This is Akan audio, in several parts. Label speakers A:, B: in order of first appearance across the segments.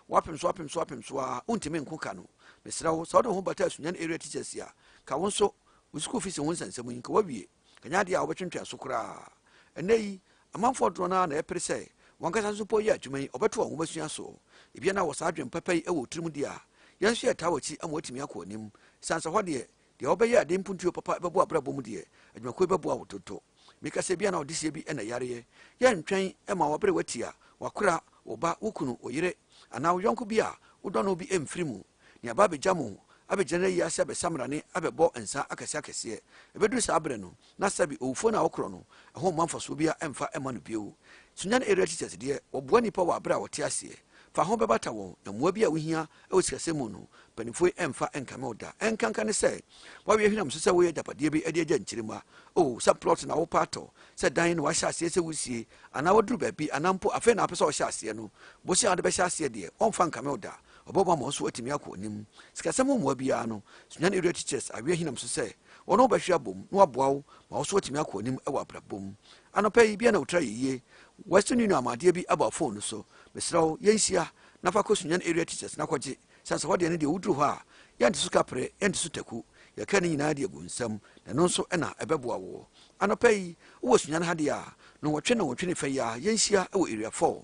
A: wapem so a untime nkoka no mesra wo so de ho bata Sunyani area teachers ya ka won so school fees won sansam yin ka wawie kanya de a obetwentwa so kra enei amanfo dro na na epre se wankasa so po ya adwuma yi obeto wo basua so ebia na wo sa adwen papai e wo tirim dia yanso ya tawachi amotimi akonim sansa hode de obeye ade mpuntuo papa bebo abrabo mu de adwuma ko bebo awototo mika se bia na odise bi ena yare ya ntwen e ma wobre watia wakora oba wukunu oyire ana yonko bia udono bi emfirimu ne aba bejamu abegyana yi ase besamrane abebo ensa akase akase ebedu sa abre no na sabi owufo na okro no ho manfaso bia emfa ema no bio Sunyani area teachers de oboa nipa wa abra wote ase fa ho bebata won na moa bia wohia e wosikasemu no panifo emfa enkame oda enkanka ne se wa we hwinam so se wo ye japade bi ade agya nkyirima oh sa plot na wo pato se dan no wa hya ase se wusie ana woduru ba bi anampo afa na apesa wo hya ase no bo si ade be hya ase de onfa nkame oda oboba mo so atimi akonim sikasemu moa bia no Sunyani area teachers awe hinam so se wono ba hwia bom no aboa wo ma wo so atimi akonim e wa abrabom anopai bia na utra yiye Western Union amade bi aba phone so mesrawo yensia na fa ko Sunyani area teachers na kwaje sansa hode ne de wudru ho a yante su kapre yante su taku ya kan nyina de agunsam na no so na ebeboa wo anopai wo Sunyani hade a no wotwe na wotwe ne fa ya yensia e wo area 4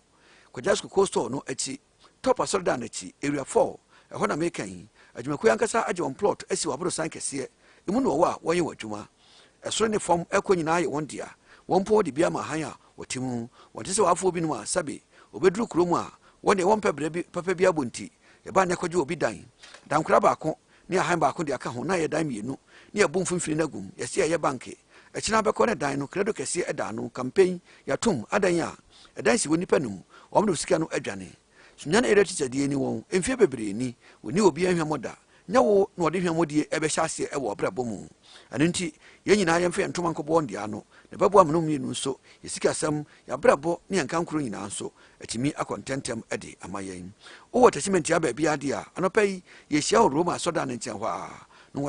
A: kwaja school coastal no achi top asolda na achi area 4 e ho na mekan adwumaku yankasa age on plot asi wabro san kese emu no wo a woyen wadwuma esoro ne form ekọ nyina ye won dia won po de bia ma han a wotimu wonte se wafo bi no a sabe obeduru kromu a won won pebre bi papa bi abonti e ba ne kwaje obi dan kura ba ko ne han ba ko de aka ho na ye dan mienu ne abun funfiri na gum ye se ye banke e kina be ko ne dan no credo kese e dan no campaign ya tum adan a e dan si woni panum won no sika no adwane Sunyani area teacher die ni won emfie bebre ni woni obi ahwamoda nyawo no de hwamodie e be hyase e wo brabo mu anenti ye nyina ye mfe ntoma nkobo ndia no ne babo amno mienu so yesika sam ya brabo ne anka nkuro nyina nso atimi akontentem ede amayen o attachment ya ba bia de a anopai ye hia Roma soda ne nchen hwa no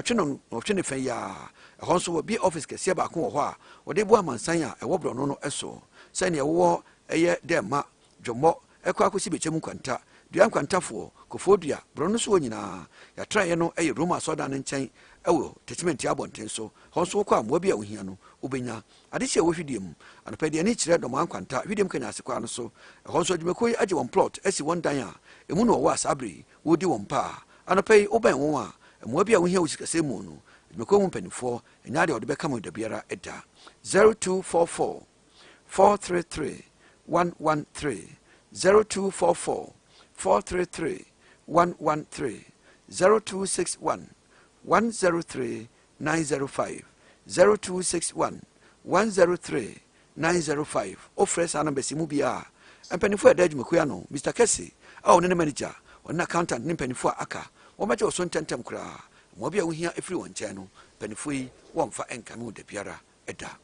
A: wotwe ne fa ya ho nso bi office kese ba ko ho a wode bo amansan a e wo bro no no eso sane ye wo eye de ma dwomo ekwa akosi bechem kwanta duan kwantafo kofodua brono so nyina ya traye no eye Roma soda ne nchen ewo attachment ya bonten so ho nso kwa mo bia ohia no ubenya ade che wo hwidiem anopede ne kire do man kwanta hwidiem kanya asekwa no so ho nso dwumakoyi age won plot esi won dan a emu no wo asabre wodi won pa anopei oban won a mo bia ohia wusikase mu no dwumakoyi mpanifo enya de odebe kama da biara eda 0244 433 113 0244 433 113 0261 103 905 0261 103 905 ofres anambesi mu bia empanifo edadwumakoya no Mr. Kesi a one ne manager on accountant ne mpanifo aka wo maje oso ntentem kra mo bia wo hia efiri won chen no mpanifo yi wo mfa enkame wo da biara eda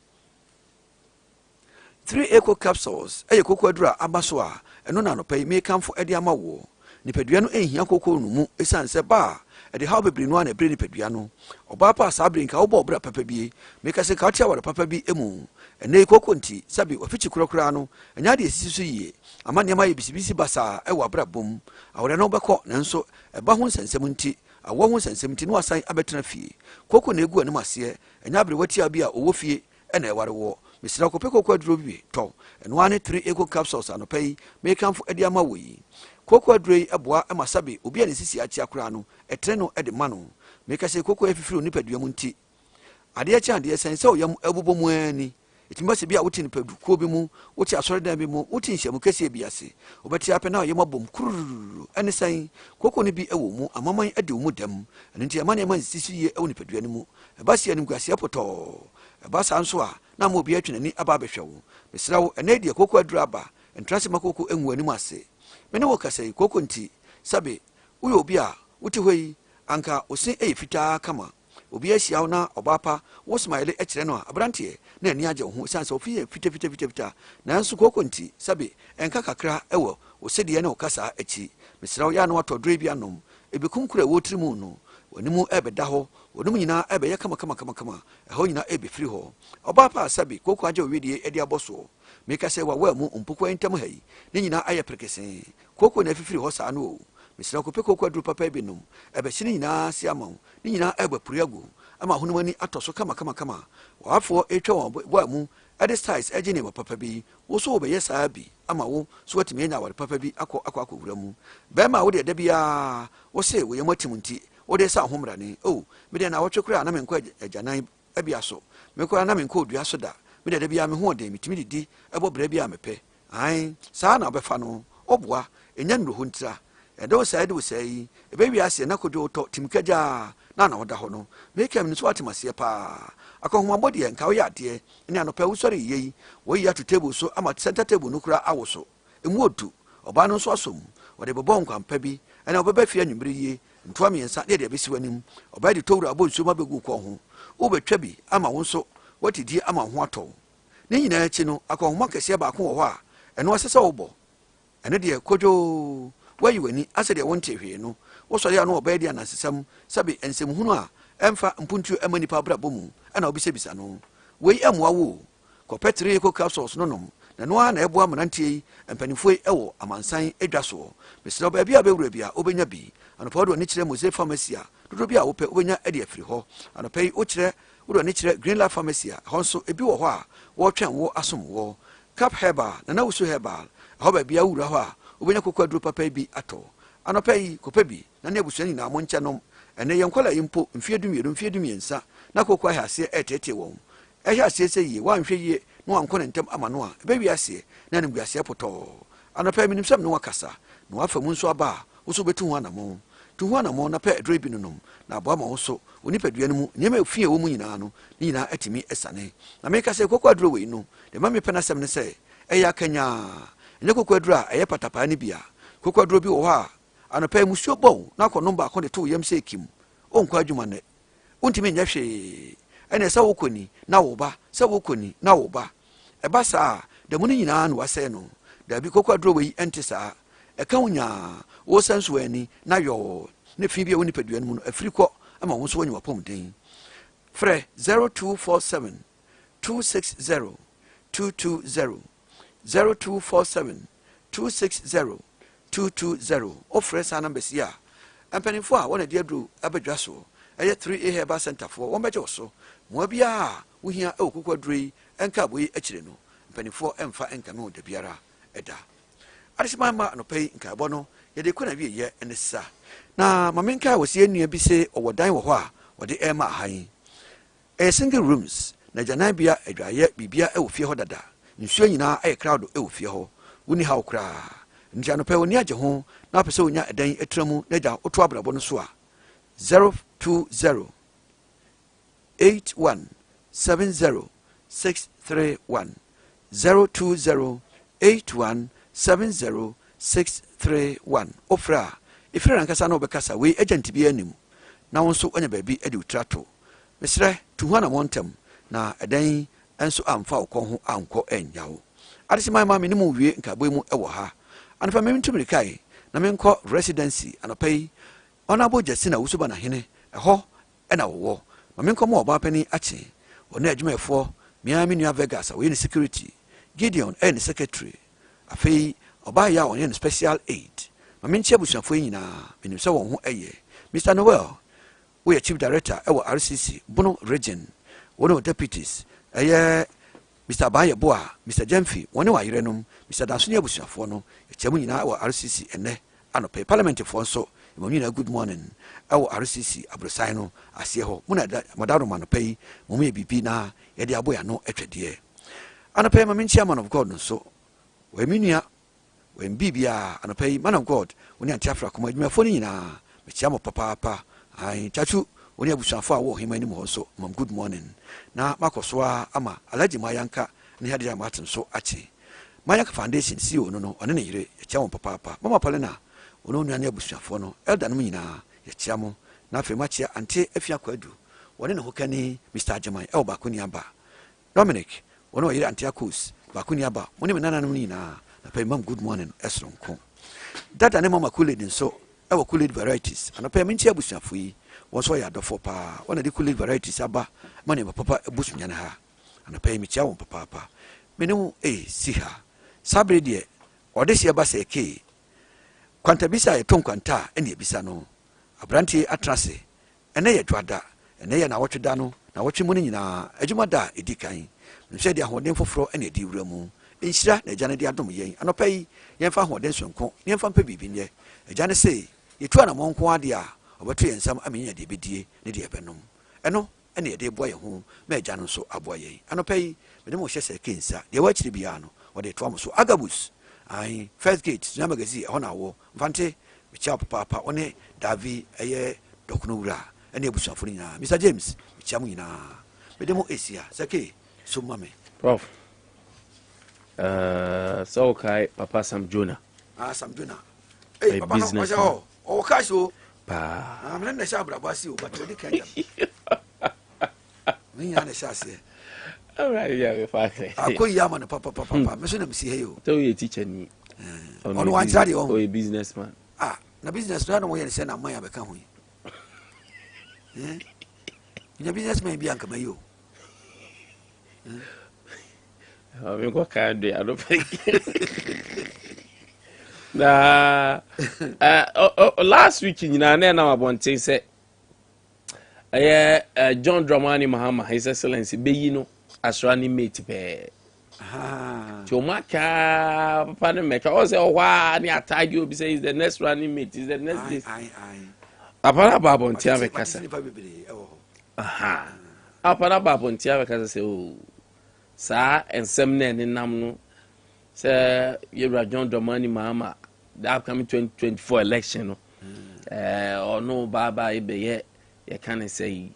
A: 3 eco capsules eye kokko adura abaso a eno na no pay me kamfo ede amawo nipadua no ehia kokko no mu esanse ba ede how bebre no na ebre nipadua no oba pa sabre nka wo bo bra papa bi me ka se ka tia wara papa bi emu ene kokko nti sabi ofichi kurokura no enya de esisi so yie amane ma ye bisibisi basa e wa bra bom awore no beko nanso eba ho nsensem nti awo ho nsensem nti no wasan abetena fie kokko na egu anum ase enya bre watia bi a owo fie ena e ware wo Mr. Kopeko kwadro bi to eno ane 3 eco capsules anopai me kamfo ade ama woyi koko adrei eboa emasabe obi ane sisi achi akura no etre no ede ma no me ka se koko efifiri onipadua mu nti ade achi ade sense oyam abubo mu ani etimba se bia wuti nipadu ko bi mu wuti asore dan bi mu wuti nhyamu kese bi ase obeti apena oyam abom kururu ane san koko ne bi ewo mu amaman ade mu dam ane nti amane man sisi ye ewo nipadua ne mu ebasi anim kwase apoto ebasa nso a na mo bi atwenani aba behwewo mesrawo ene de koko adura aba entrance makoko enwu anim ase me ne wo kasai koko nti sabe uyo obi a wuti hoyi anka osin fitaa kama obi ahia na obapa wo smile ekire no abrante na ani age ho sanse ofi fita nanso koko nti sabe enka kakra ewo osede ne okasa achi mesrawo ya na watodre bi anom ebekumkura wotirimu no wonimu ebeda ho wonimu nyina ebe ya kama eho nyina ebe firi ho obapa sabe koko age owedie edi aboso meka sɛ wa mu mpokwa ntam ha yi ne nyinaa ayɛ prekese koko na afifiri hɔ saa no o mesra ko pe koko aduru papa bi nom ɛbɛhye ne nyinaa si ama wo ne nyinaa ɛbɛ puri agu ama honumani atɔ so kama wɔafoɔ etwa wɔn mu ɛde styles ɛgye ne papa bi wo so wɔbɛyɛ saa bi ama wo so watumi anya aware papa bi akɔ wura mu bɛrima wo de da bia wo se wo yɛ matim nti wo de sa ahomrane o me de na wɔtwe kora na menkɔ agyanan abia so mekora na menkɔ odua so da me de da bia me ho ɔden metumi didi ɛbɔ bra bia mepɛ ai saa na ɔbɛfa no ɔboa ɛnya nnuro ho ntira ɛdɛ wo saa de wo saa yi ɛbɛwi ase na kodwo tɔ timkagya na wɔda hɔ no mekam ne so atem aseɛ paa akɔhomabɔ deɛ nka woyɛ adeɛ ne anɔpɛ wosɔre yie yi wɔyi ato table so ama center table no kora awo so ɛmu otu ɔbaa no nso asom wɔde bɛbɔ nkwampa bi ɛna wɔbɛbɛ fie anwummere yie ntoa mmiɛnsa ne deɛ bɛsi w'anim ɔbaa de towura abɔ nsuo ma bɛgu kɔn ho wobɛtwa bi ama wo nso watidi ama ho atɔ ne nyinaa akyi no akɔhoma kɛseɛ baako wɔ hɔ a ɛno asɛ sɛ wobɔ ɛno deɛ kodwo wayi w'ani asɛ deɛ wonte hwee no wosɔre a no ɔbɛyɛ de anansesɛm sɛbe nsɛmhunu a ɛmfa mpuntuo ɛma nipa abrabɔ mu ɛna wobisabisa no wei amoa wo kɔpɛ tere kɔ capsules no nom na no a na ɛboa mmeranteɛ yi mpanimfoɔ yi ɛwɔ amansan adwa soɔ mesrɛ baabi a bɛwura bi a wobɛnya bi anɔpa wode ɔne kyerɛ mose pharmacy a dodo bi a wopɛ wobɛnya de afiri hɔ anɔpa yi wokyerɛ wode ɔne kyerɛ green life pharmacy a ɛhɔ nso ebi wɔ hɔ a wɔretwɛn wo asom wɔ cap herbal nana wusu herbal ɛhɔ baabi a wowura hɔ a wobɛnya kɔkɔ aduro papa bi atɔ anɔpa yi kɔpɛ bi na ne abusua nyinaa mo nkyɛ nom ɛnɛ yɛn nkɔla yi mpo mfie dumiɛnsa na kɔkɔ ahɛ aseɛ ɛtɛɛtɛɛ wɔn ɛhɛ aseɛ sɛ yie wanhwɛ yie na wankɔ ne ntam ama no a ɛbɛwi aseɛ na ne guaseɛ potɔɔ anɔpa yi menim sɛm ne wakasa na wafa mu nso aba a wo so wobɛtu ho anammɔn tu ho anammɔn na pɛ aduro bi no nom na aboa ma wo so wo nipadua no mu nneɛma ɛfie wɔ mu nyinaa no ne nyinaa atumi ɛsane na meka sɛ kɔkɔ aduro wei no deɛ ma mepɛ no asɛm ne sɛ ɛyɛ akanyaa ɛnyɛ kɔkɔ aduro a ɛyɛ patapaa no bi a kɔkɔ aduro bi wɔ hɔ a anɔpa yi musuo bɔw na akɔ nom baako de to yam sɛ kim ɔnkɔ adwuma nnɛ wontumi nyɛ hwee ɛne sɛ wokɔni na wo ba sɛ wokɔni na wo ba ɛba saa da mu no nyinaa na wasɛe no daabi kɔkɔ aduro wei ɛnte saa ɛka wo nyaa wosa nso w'ani na yɔɔ ne fi bi a wo nipadua no mu no afiri kɔ ama wo nso wanya wapɔmden frɛ 0247 260 220 0247 260 220 ofrɛ saa namba si a mpanimfoɔ a wɔn de aduro abɛdwa soɔ ɛyɛ 3A herbal center foɔ wɔn bɛgye wo so mmoa biara wohia ɛwɔ kɔkɔ aduro yi ɛnka aboyi akyire no mpanimfoɔ ɛmfa ɛnkame wo da biara ɛda adehyema ma anɔpa yi nkaebɔ no yɛde kɔ na wieyɛ ɛne sa na ma menka wɔ sie nnua bi sɛ ɔwɔ dan wɔ hɔ a wɔde ɛma ahan ɛyɛ single rooms na agyananbea adwaeɛ biribia ɛwɔ fie hɔ dada nsuo nyinaa ɛyɛ crowd ɛwɔ fie hɔ woni haw koraa nti anɔpɛ w'ani agye ho na wapɛ sɛ wonya ɛdan atira mu na agya woto abrabɔ no so a 020 81 70 631 020 81 70 631 ofrɛ a ɛfiri ankasa na wobɛkasa wei agyanti bi anim na wo nso anya baabi ade wotira to mesrɛ tu ho anammɔ ntam na ɛdan nso amfa wo kɔn ho ankɔ anya wo adehyema ma me ne mu wie nkabɔ mu ɛwɔ ha anɔpa mentu mirikae na menkɔ residency anɔpa yi ɔnabɔ gyasi na wusuba na hene ɛhɔ ɛna wɔwɔ ma menkɔ ma ɔbaa pani akye ɔne adwumayɛfoɔ mea me nua Vegas a wɔyɛ ne security Gideon ɛyɛ ne secretary afei ɔbaa yɛ a ɔyɛ ne special aid ma menkyɛ abusuafoɔ yi nyinaa menim sɛ wɔn ho ɛyɛ Mr. Noel woyɛ chief director ɛwɔ RCC Bono region wɔne wɔ deputies ɛyɛ Mr. Bayeboa Mr. Jemfi wɔne wɔ ayerɛnom Mr. Dansoni abusuafoɔ no yɛkyɛ mu nyinaa ɛwɔ RCC ɛnɛ anɔpɛ parliamentfoɔ nso ɛma nyinaa good morning ɛwɔ RCC abrosan no aseɛ hɔ mu na madaro manɔpɛ yi mo yɛ bibi na yɛde abɔ ya no atwadeɛ anɔpɛ ma menkyia man of God nso wɔ mi nua wɔ bibia anɔpɛ yi man of God wɔne ante afra kɔma adwumafoɔ no nyinaa mekyia mo papaapa ai chachu wɔne abusuafoɔ a wɔ hema anim hɔ nso mam good morning na makɔ so ama Alhaji Mayanka ne Hadia Martin so akye Mayanka Foundation CEO no ɔne ne yere yɛkyia mo papaapa mama Paulina ono nua ne abusuafoɔ no elda no nyinaa yɛkyia mo na afei makyia ante afia kwadu wɔne ne hokani Mr. Ajeman ɛwɔ baako ni aba Dominic wɔne ɔyere ante akos baako ni aba mo ne me nananom nyinaa na pɛ mam good morning ɛsoronko dada ne mama Kool-Aid nso ɛwɔ Kool-Aid varieties anɔpɛ menkyia abusuafoɔ yi wɔn nso yɛ adɔfoɔ paa wɔne de Kool-Aid varieties aba ma ne papa abusunya ne ha anɔpɛ yi mekyia wɔn papaapa menu si ha sabre de odehye ba se ke kwanta bisa e ton kwanta ene bisa no abranti atrase ene ye dwada ene ye na wotweda no na wotwe mu nyina adwuma da edikan nhwe de ahoden foforo ene di wura mu enhyira na agya ne de adom yen anopai yemfa ahoden sonko yemfa mpa bibi ne agya ne sei yetu ana monko ade a obeto yensam amenya de bedie ne de ebenom eno ene ye de boye ho ma agya no so aboye anopai mede mo hyese kensa de wachiri bia no wode to am so agabus ai first gate na magazine ho na wo mfante bicha papa one davi eye dokuno wura ene ebusuafo nyina Mr James bicha mu nyina mede mo esia sake so mame
B: prof so kai papa Sam Jonah
A: Sam Jonah papa no ojo o cash o
B: pa
A: amene na sha brabasi o but odi kanya me ya na sha se
B: all right yeah we fact
A: akoyi ama no papa me so na msi he o
B: so you teacher ni
A: on one side o
B: a businessman
A: na business no na mo yen se na man ya beka ho nya businessman bi anka mayo
B: me ko kan do I don't think na last week nyina na mabonten se John Dramani Mahama His Excellency beyi no asrani mate be to maka papa no meka o say wa ni atade obi say is the next running mate is the next this apara babonten avekasa apara babonten avekasa say o sa ensem na ni nam no say Yewra John Dramani Mahama the upcoming 2024 election no or no baba ibeye you can say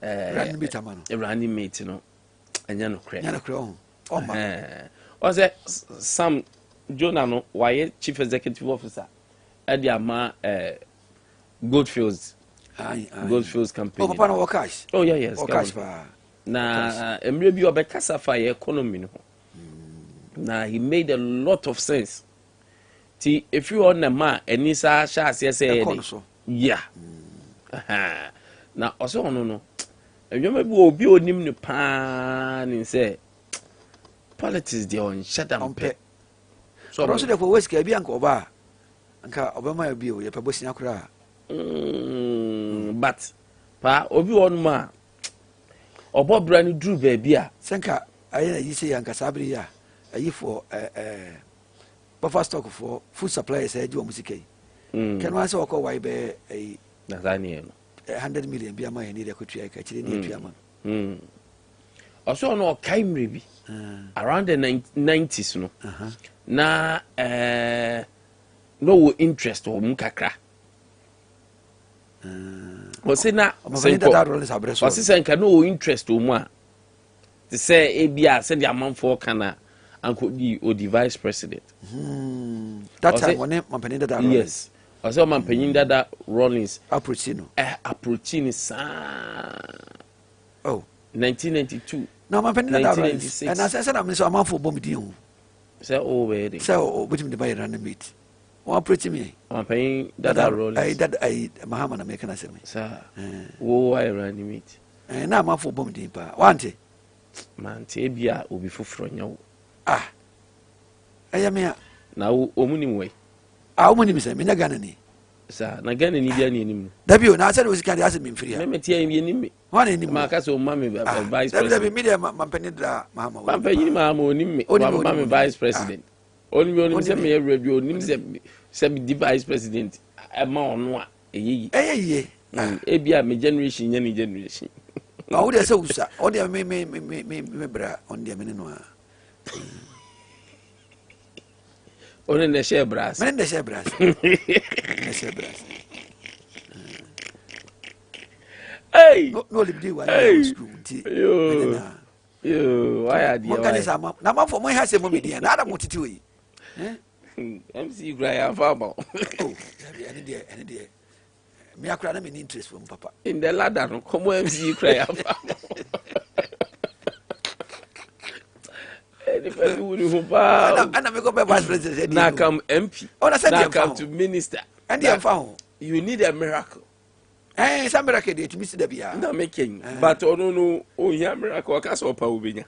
B: running mate no enya no kre was it Sam Jonah no why chief executive officer at the ama Goldfields campaign
A: papa no cash
B: yes
A: cash
B: na emre bi obekasa fa economy no na he made a lot of sense ti if you on the man enisa sha say yeah na also no enwema bi obi onim ne pa ni say politics dey on shut down pe
A: so also dey for west ka bi anka oba anka obama bi o ye pebosi akura
B: but pa obi won ma obobra ni dru ba bi a
A: senka aye na yi say anka sabri ya ayi for buffer stock for food suppliers e di o musike can one say okọ why be
B: Nathaniel
A: 100 million bi ama ye ni de kotua ka chire ni atua ma
B: also no kaimre bi around the 90s no na no interest o mu kakra o se na o se senka no interest o mu a te say ebia se de amanfo kana anko di o di vice president
A: that time when Mampani Dada
B: yes o se Mampani Dada Rollins approaching sa 1992
A: no Mampani Dada Rollins and as I said I'm so amanfo bom di hu
B: say o we
A: say o bitim de buy run meet one approach me
B: Mampani Dada Rollins
A: I Mahama na make na say me
B: sa wo I run meet
A: na amanfo bom di pa wante
B: man te bia obi foforo nyawo
A: ayame
B: na omunim we
A: omunim se me na Ghana ni
B: sa na Ghana ni bia ni enim
A: dabio na said we can dey ask me free
B: me tie ye ni me
A: wan enim
B: ma ka so ma me vice president
A: dabi media Mampani Dada Mahama
B: Mampani Mahama onim me ma me vice president onim se me radio onim se di vice president e ma ono a
A: eyeyi
B: e bia me generation nya ni generation
A: o de se usa o de me bra on de me no a
B: on the share brass
A: me the share brass
B: hey
A: no libdi wa screw ti
B: yo why are you
A: na ma for mo ha se mo media na ada mo titi we
B: MC Gray am farmer
A: oh any there me akura na me interest from papa
B: in the ladder no come MC Gray am farmer
A: and I go by vice president
B: now come MP now come to minister
A: and the
B: you need a miracle
A: some miracle to miss the bia
B: na making but no oh yeah miracle ka so pa obinya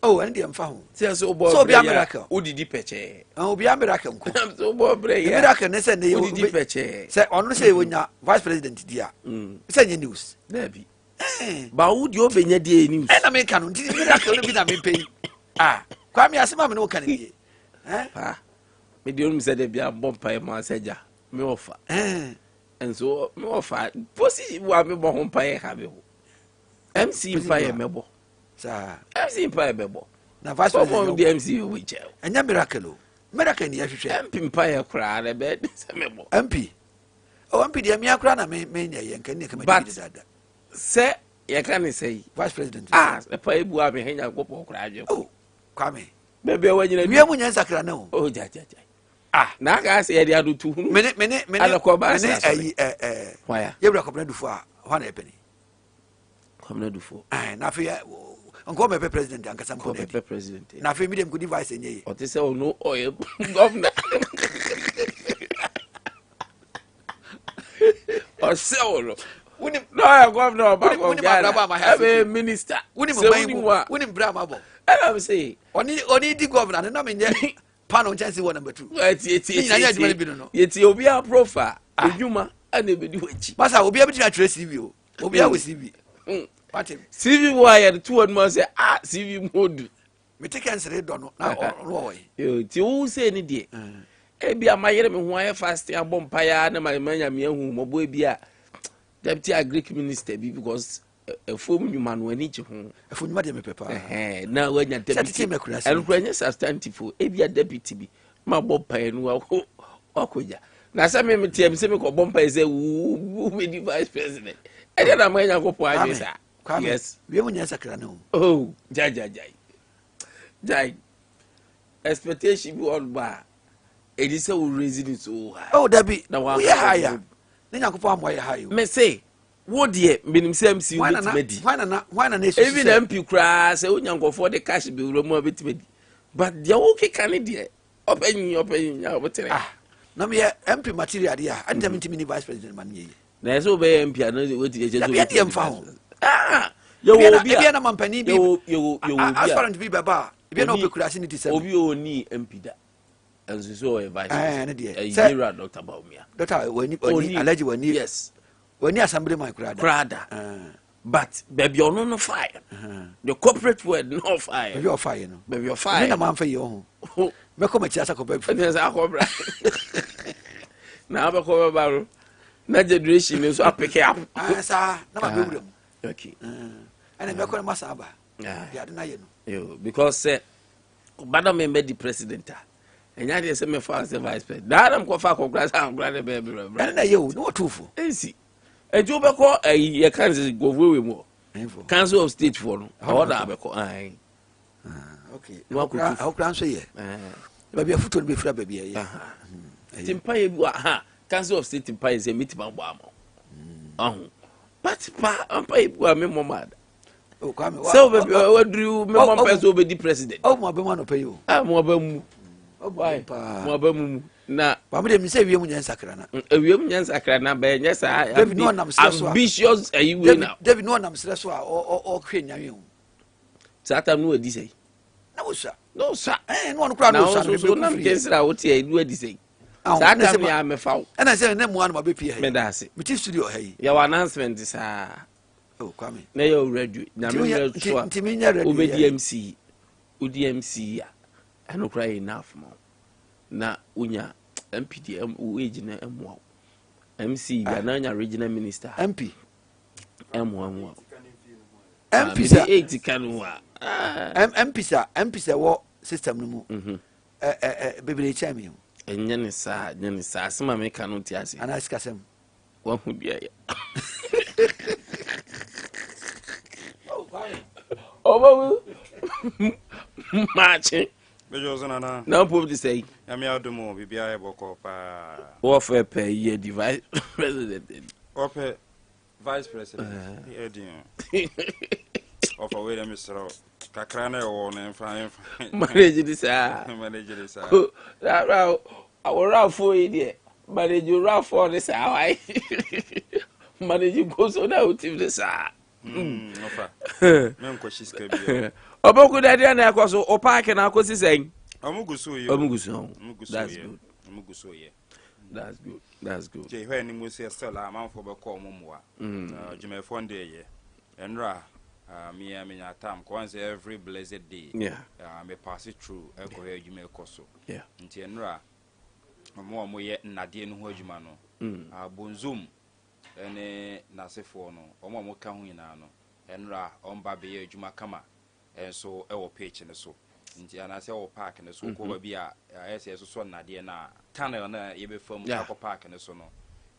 A: oh and the mfa ho
B: so
A: be a miracle
B: udidi peche
A: be a miracle nko
B: so bo bre ya
A: miracle ne say ne
B: udidi peche
A: say ono say wonya vice president dia say nye news
B: na bi ba wudi obenya dia news
A: na me ka no miracle no bi na me pay kwa me asema me no ka ne
B: pa me di onu say de bia bompa e ma seja me ofa and so me ofa posi wa me bo hompa e ha be ho MC mpa ye mebo
A: sa
B: MC mpa ye mebo
A: na vice president
B: the MC we chel
A: enya miracle miracle ni ahwehwe
B: MP mpa ye kra na be se mebo
A: MP MP dia me akra na me nya ye nka ni ka me di dada
B: se ye ka ni say
A: vice president
B: e pa ebu a me henya gopo kra adwe
A: kwa me
B: bebe wa nyina
A: wie mu nyansa kra na
B: ja na ka se ye dia do tu
A: mene ayi
B: waya
A: ye bra kobna dufo a ho na epeni
B: kobna dufo
A: na fe onko me president ankasa
B: ko me president
A: na fe mi dem ko device enye
B: o te se o no o ye governor o se o no woni no ya governor ba ko ga be minister
A: woni bra ma bo
B: I say
A: oni di governor na me nye pano chance one number 2
B: yeti obi a profile ejuma ana be di wachi
A: masa obi a bi tira CV o obi a we CV patim
B: CV wa ya the two one man say CV mode
A: me take answer do no na no
B: yo ti wo say ni de e bia mayere me ho aye fast abom pa ya na manya me hu mobo e bia deputy agric minister bi because efom nyuma no ani che ho
A: efom nyuma de me pepa
B: na wanya deputy enkranya substantive e bia deputy bi ma bom pa enu akoja na sa me tiam se me ko bom pa ze wo be di vice president e dey na manya ko po aje sa yes
A: we mu nya sakra na
B: oh jai expectation bi all ba e di se wo raise it so high
A: oh dabi we higher na nyakopo am we higher
B: me say wo de minim se MC wo betimedi
A: why na nation
B: even MP kra se wo nyankofo de cash bi wuro mu betimedi but de wo keka ne de openyi nya obotere
A: na me MP material dia antem ntimi vice president man ye
B: na so be MP ana wo ti je
A: so ya de mfa ho
B: yo obi
A: a na mampani bi
B: yo obi
A: aspirant bi baba bi na obekurasi ni tisem
B: obi oni MP da enso so e vice
A: na de
B: Yira Dr. Baumia
A: Dr. wani allergy wani
B: yes
A: wani assembly man
B: krada but baby ono no fire the corporate word no fire
A: baby fire no
B: baby fire
A: na man fa ye ho me ko ma chi asa ko baby
B: ne sa ko bra na ba ko ba ro na generation so apeke up
A: sa na ma be wura
B: okay
A: ana me ko ma sa ba ya de na ye no
B: yo because bada me the president enya de se me fa as vice president da am ko fa ko class am grade be bra
A: na ye o no tufo
B: ensi eju be ko ye Kansas go we mu council of state for no order be ko
A: okay no kra so ye ba bia futo be fra ba bia ye
B: timpa ye bi council of state timpa ye se meet ban bo am but pa ampa ye bi me momad so be wadru me mom person obedi president
A: mo be mo no pay o
B: mo ba mu mo ba mu na
A: ba me dem say wiem nyan sakra na
B: wiem nyan sakra na ba nya sa
A: David no nam stress
B: ambitious ayiwe na
A: David no nam stress o hwe nyawe o
B: sata no adi sei
A: na wo sa
B: no sa
A: no kura no sa
B: so na kensira wo tie no adi sei sata me ya me fawo
A: na say na mu anu ba be pie
B: me da se
A: me ti studio hai
B: ya wa announcement sa
A: kwame
B: na yo radio na me so
A: ntimi nya radio
B: obedi MC udmc ya eno kra enough mo na unya MPDM age na emo MC ya na nya regional minister
A: MP
B: emo
A: MP sa
B: 80 kanwa
A: MP sa wo system no mu bebere chami o
B: enya ne sa asema me kanu ti ase
A: ana sikasem
B: wa hu dia ya obawu machi
C: bejo zana
B: na pop di say
C: ya me adumo bibia e boko pa
B: wo fe pe ye device president
C: ope vice president edin ofa we dem sro kakra na e wo na mfa
B: manage this
C: manage this
B: ra awora fo yi de manage ra fo this why manage go so na utim this
C: Ofa. Men ko shiska bi.
B: Oboku dade na ekoso o park na akosi sen.
C: Omuguso ye.
B: That's good.
C: Omuguso ye.
B: That's good.
C: Je hwe ni musi estela amanfo be ko omumwa. Jumefo nde ye. Enra me time once every blessed day.
B: Yeah.
C: Me pass it through eko he adwuma ekoso.
B: Yeah.
C: Nti enra mo ye nnade no ho adwuma no. Bonzum ene nasefo no mo ka ho nyina no. Enra omba be ye adwuma kama. Enso ewo page ne so. Nti anase wo park ne so ko ba bia SS so nnade na tunnel na ye be fam akọ park ne so no.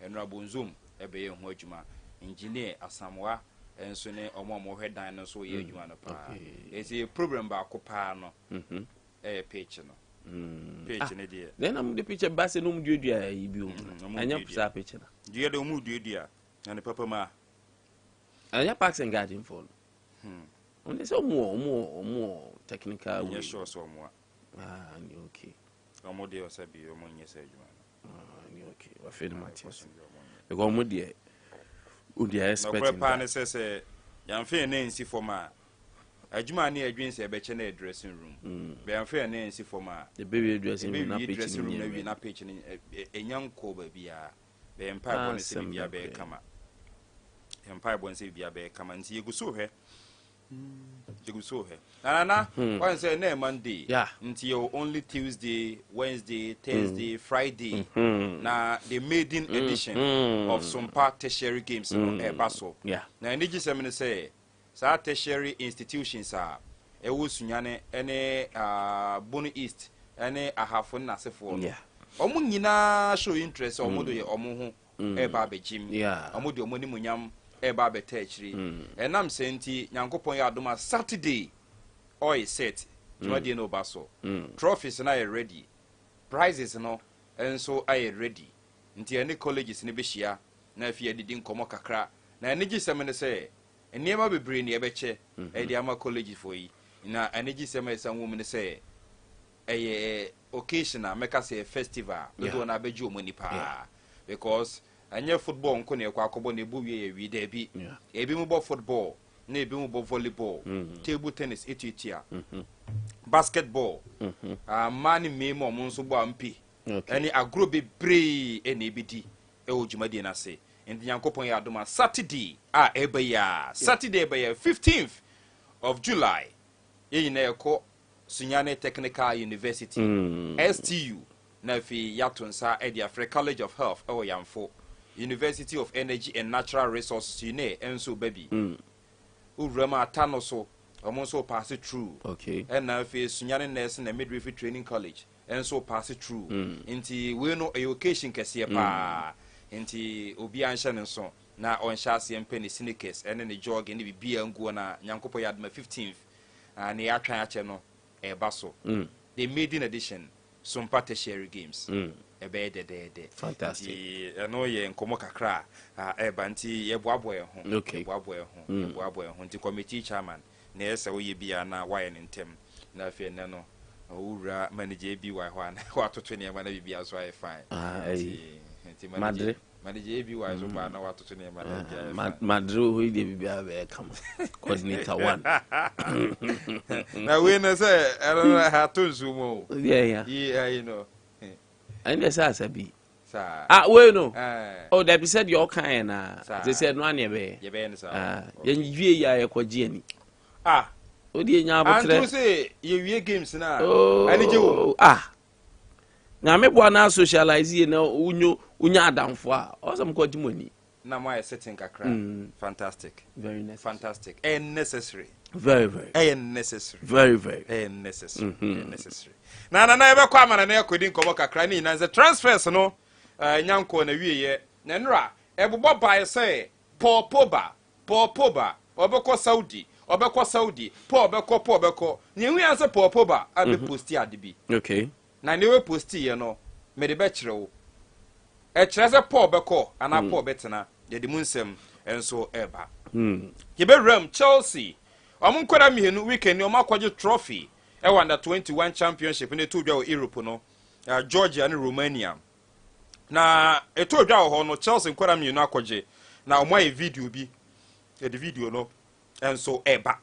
C: Enra bonzum ebe ye ho adwuma. Engineer Asamwa enso ne omo hwe dan no so ye adwuma no pa. Esi problem ba ko pa no. Page no. Page ne dia.
B: Then am the picture basse no mduadua yi bi o. Anya pisa picture na.
C: Dia de mu duadua. Na ne papa ma.
B: Anya parks and garden for. On say omo technical way.
C: Yes sure so omo.
B: Okay.
C: Omo de osabi omo nyese adwuma no.
B: Okay. Wa feel Matthias. Because omo de Udi expecting.
C: No prepare say yamfe na nsi forma. Adwuma na adwinse ebeche na dressing room. Be yamfe na nsi forma.
B: The baby dressing room na
C: dressing room na wi na pitch ni enyanko ba bia. Be empa bo ne se bia be kama. Empa bo ne se bia be kama nti yeguso hwe. Nana, one say na Monday.
B: Yeah.
C: Until only Tuesday, Wednesday, Thursday, Friday. Na the maiden edition of some part tertiary games Basso.
B: Yeah.
C: Na ndiji semene say sa tertiary institutions are ewu Sunyani ene Bono East ene ahafo na sefo.
B: Yeah.
C: Omo nyina show interest omo do ye omo ho ba begim.
B: Yeah.
C: Omo de omo ni munyam eba beta achiri enam senti nyankopon ya adoma Saturday oil set jumadi no baso trophies na are ready prizes no enso are ready nti any colleges ne behia na afia didi nkomo kakra na enegi seme ne se eniema bebre ne ebeche e di ama college for yi na enegi seme esanwo ne se eye occasional make us a festival we do na beju omoni pa because anya football nko ne kwa akobo ne bu wie wi da bi ebi mu bo football na ebi mu bo volleyball table tennis etutia basketball mani memo mo nso bo ampi ani agro be bree ene ebidi e ojumadi na se ndi yankopon ya adoma Saturday ebeya Saturday ebeya 15th of July ye na ekọ Sunyani Technical University STU na fi yatonsa e di Africa College of Health e yamfo University of Energy and Natural Resources UNE enso baby urama atano so omonso pass it through
B: okay
C: and na fi Sunyani Nursing and Midwifery Training College enso pass it through nti we no education kese pa nti obi anhye ne so na onhye ase mpe ne sneakers ene ne jog ne bibia nguo na nyankopo yadma 15th na ya twan ache no baso the maiden edition some tertiary games ebe de
B: fantastic
C: no ye nkomo kakra eba nti ye boaboe ho
B: okay
C: boaboe ho nti committee chairman na ese wo ye bia na why ne ntem na afie ne no owura manager bi wa ho ana watoto ne ma na bibia so ai fine nti manager bi wa so ba na watoto ne ma na
B: Madre ho ide bibia be come coordinator 1
C: na we na say ha to nsumo
B: yeah
C: you know
B: and the sasa bi
C: sa
B: we no oh that be said your kind na they said no ane be
C: ye be nsa
B: ye wie ya ye kwaji ani odi nya abotre
C: antu say ye wie games na
B: ani
C: je wo
B: na me bo na socialize ye na unya adamfo osam kwaji moni
C: na my setting kakra fantastic
B: very necessary
C: fantastic and necessary
B: very
C: necessary
B: very
C: necessary necessary na ebe kwa amana na ekodi nkomo kakra ni na ze transfers no nyanko na wieye na nra ebobọ bai say Paul Pogba obekọ Saudi Paul obekọ ni wi anse Paul Pogba abe posti ade bi
B: okay
C: na ne we posti ye no me de be kirewo e kire se Paul obekọ ana Paul betena de de munsem enso eba ye be ram Chelsea omunkwara mihenu weekend ni omakwaje trophy e wonder 21 championship ne to dwa Europe no Georgia and Romania na eto dwa ho no Chelsea nkwara mihenu akwaje na omo video bi the video no and so eba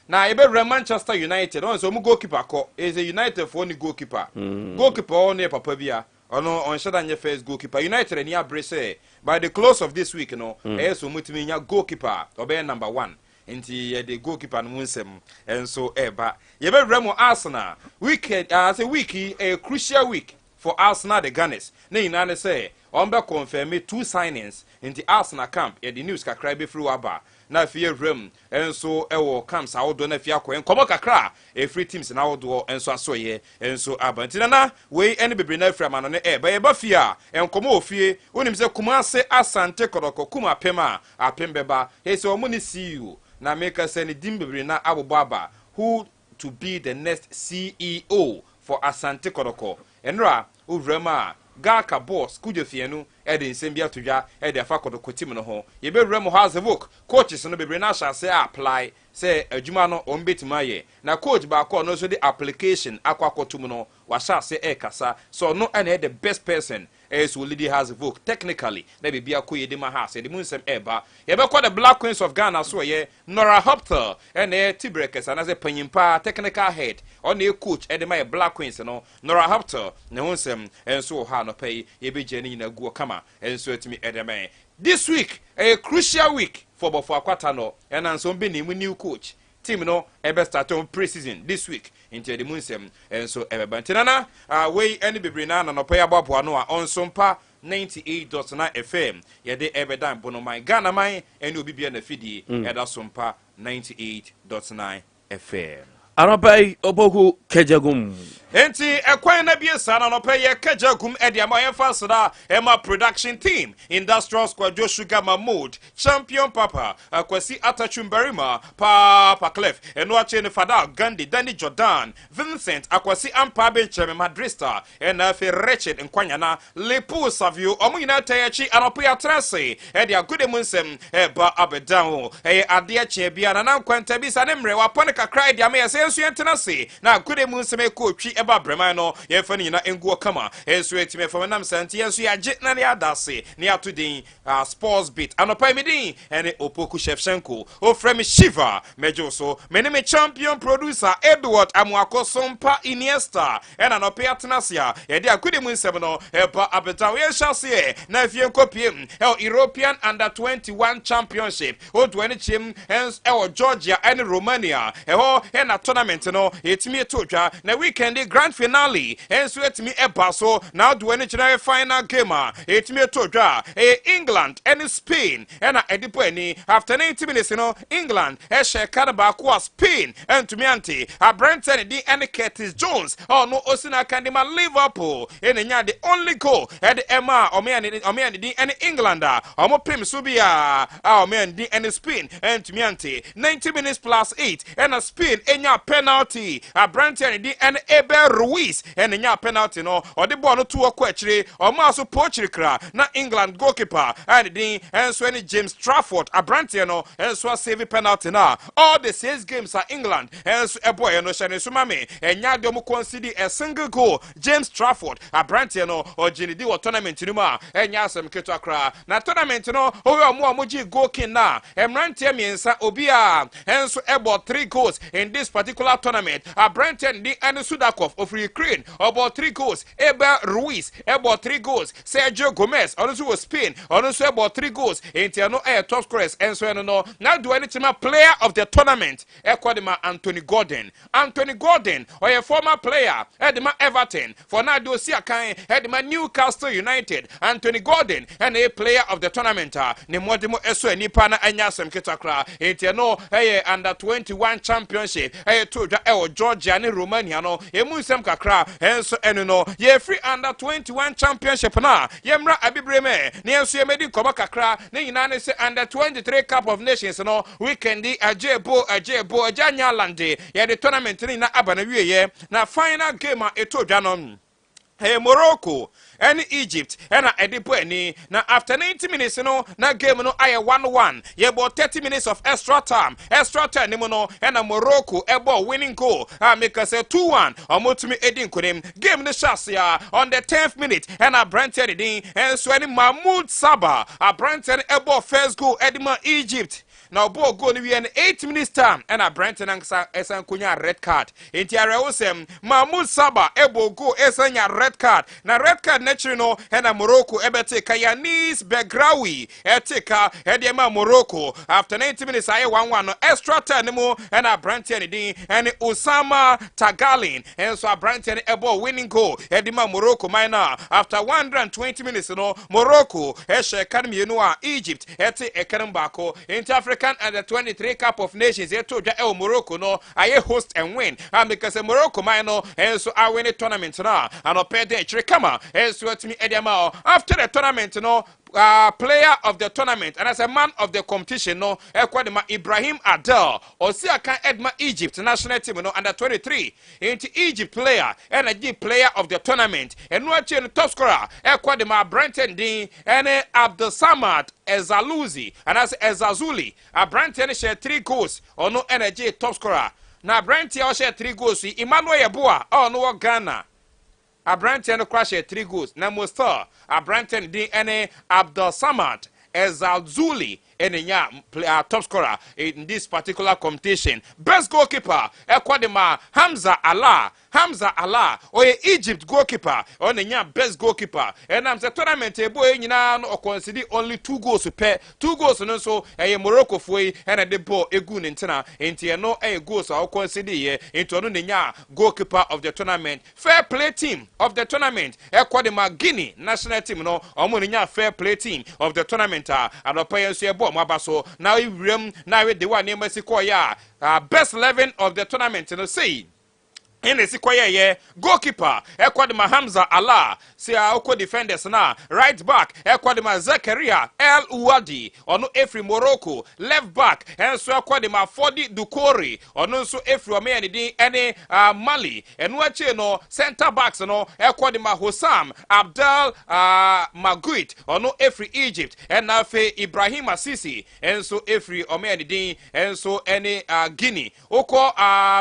C: na ebe Manchester United on so mu goalkeeper ko is a United for only goalkeeper goalkeeper on ne papa bia ono on shada nye first goalkeeper United ni abrese by the close of this week no so mutimi nya goalkeeper obe number 1 nti the goalkeeper no nsem enso eba yebe mu Arsenal weekend as a week a crucial week for Arsenal the Gunners na ina ne say on be confirm 2 signings in the Arsenal camp the news kakra be through aba na fie rem enso ewo camps awodo na fie akọ enkomo kakra free teams na awodo enso asoye enso aba ntina na we ene bebre na afra mano ne ba ba fie a enkomo ofie onim se Kumase Asante Kodoko kuma pema apem beba he se omo ne CEO na make say ne dim bebre na abobo aba who to be the next CEO for Asante Kodoko enra uvrema Gaka boss kujo fienu ede nsembia todwa ede afa Kodoko team no ho ye be wrem house book coaches no bebre na sha say apply say adwuma no on betimaye na coach ba ko no so the application akwakotum no wa sha say e kasa so no and the best person is will lead has vote technically na be bia ko ye de ma house de munsem eba ye be call the Black Queens of Ghana so ye Nora Hopter and Tibrekes and as a panyimpa technical head on the coach e de ma Black Queens no Nora Hopter na munsem enso ha no pay ye be jeni na guo kama enso etimi edeme this week a crucial week for Bofo Akwata no and anso be ni new coach team no ebe start on pre-season this week into the munsem enso ebe bantinana we any bebre na no pay abobo no a onso mpa 98.9 FM yede ebe dan bono my Ghana man eni obi bia na fidi eda sompa 98.9 FM
B: Anopai Oboku Kejagum.
C: Enti ekwan na bie sana no pe ye Kejagum e dia ma ye fasada Emma production team Industrial Squad Sugar Mahmood Champion Papa Akwasi Atachumberima Papa Clef eno ache ne Fada Gandhi Danny Jordan Vincent Akwasi Ampa Bencheme Madrista ena fe Richard Nkwanya na Lepo Savio omo nyina tayachi anopo ya trase e dia gudemunsem e ba abedan e ade ache bia na kwanta bi sa ne mre wa pone kakra dia ma ensu yentenase na gudemunsem e ko twi eba breman no ye fa ni na enguo kama ensu etime fa nam santi ensu ya je na ne adase ne atudin sports beat anopa midin ene Opoku Shevchenko o frame Shiva mejo so mene me champion producer Edward Amuakosompa Iniesta ena no pe atenasia ye de agudemunsem no eba abetan ye hyase na fie nkopiem European Under 21 Championship o do ene chim ens Georgia and Romania ho ena tournament no etimi etodwa na weekend grand finale enso etimi eba so na do any general final game etimi etodwa England and Spain ena edipo ani after 90 minutes no England share card back was Spain and to me anti Brenton di and Curtis Jones no osina kandima Liverpool enya the only goal at the Emma omeani di and England omo prim subia omeani di and Spain and to me anti 90 minutes plus 8 and Spain enya penalty Brenton di and Eber Ruiz and enya penalty no or the ball no to akwa or maso pochiri na England goalkeeper and the and so any James Trafford Brenton no and so save penalty na all the 6 games are England and so a boy no shane sumame enya de mo concede a single goal James Trafford Brenton no or Jenny di tournament ni ma enya asem keto akra na tournament no o mo amoji goal kin na emrante miensa obi a and so about 3 goals in this particular tournament Brenton di and Sudakov of Ukraine about 3 goals Eber Ruiz about 3 goals Sergio Gomez also was Spain also about 3 goals Intiano top scorers and so no now do any team player of the tournament Ekwadima Anthony Gordon or a former player Edema Everton for now do see a kind Edema Newcastle United Anthony Gordon and a player of the tournament ne modimo eso nipa na anya sem ketakra Intiano under 21 championship to Georgia and Romania no emunsem kakra enso eno no ye free under 21 championship na yemra abibreme ne enso yemedi koba kakra ne nyina ne se under 23 cup of nations no weekend ajebo ajanya lande ye the tournament ni na aba na wieye na final game etodwa no Morocco and Egypt and edipo any na after 90 minutes no na game no aye 1-1 ye about 30 minutes of extra time ni no and Morocco ebo winning goal make us 2-1 omotumi edin kunem game no shasia on the 10th minute and Brenton edin and so any Mahmoud Sabah Brenton ebo first goal edima Egypt na obo goal no wie no 8 minutes time and Brenton ansa esan konya red card enti arewosem Mahmoud Saba ebo goal esanya red card na red card naturally no and Morocco ebete Kayanis Begraoui eteka edema Morocco after 90 minutes aye 1-1 no extra time mo and Brenton din and Osama Tagalin and so Brenton ebo winning goal edema Morocco minor after 120 minutes no Morocco eshe kanmi no Egypt ete ekanmbako into African and the 23 Cup of Nations eto dwa Morocco no aye host and win because Morocco minor and so I win the tournament na and opede chirikama and so to me ediama after the tournament no player of the tournament and as a man of the competition no ekwadema Ibrahim Adel Osiaka Edma Egypt national team no under 23 into Egypt player and a player of the tournament and no chain top scorer ekwadema Brenton Dean and Abdul Samad Ezaluzi and as Ezazuli Brenton share 3 goals or no energy top scorer na Brenton share 3 goals Emmanuel Yeboah oh no Ghana Brenton crash 3 goals na Mustafa Brenton D and Abdul Samad Ezalzuli and top scorer in this particular competition. Best goalkeeper Ekwadema Hamza Allah or Egypt goalkeeper on the best goalkeeper and I'm the tournament boy no consider only 2 goals per 2 goals no so a Morocco foi and the ball egun intina into no a goals or consider into no nya goalkeeper of the tournament fair play team of the tournament Ekwadema Guinea national team no omo fair play team of the tournament and opeye so mabaso now now the one name Sikoya best 11 of the tournament no say in the Sikoya goalkeeper Ekwadema Hamza Allah see oko defenders na right back Ekwadema Zakaria El Ouadi ono Efri Morocco left back and so Ekwadema Fodi Dukori ono so Efri Omeyani din any Mali and wache no center backs no Ekwadema Hossam Abdel Maguit ono Efri Egypt and nafe Ibrahim Assisi and so Efri Omeyani din and so any Guinea oko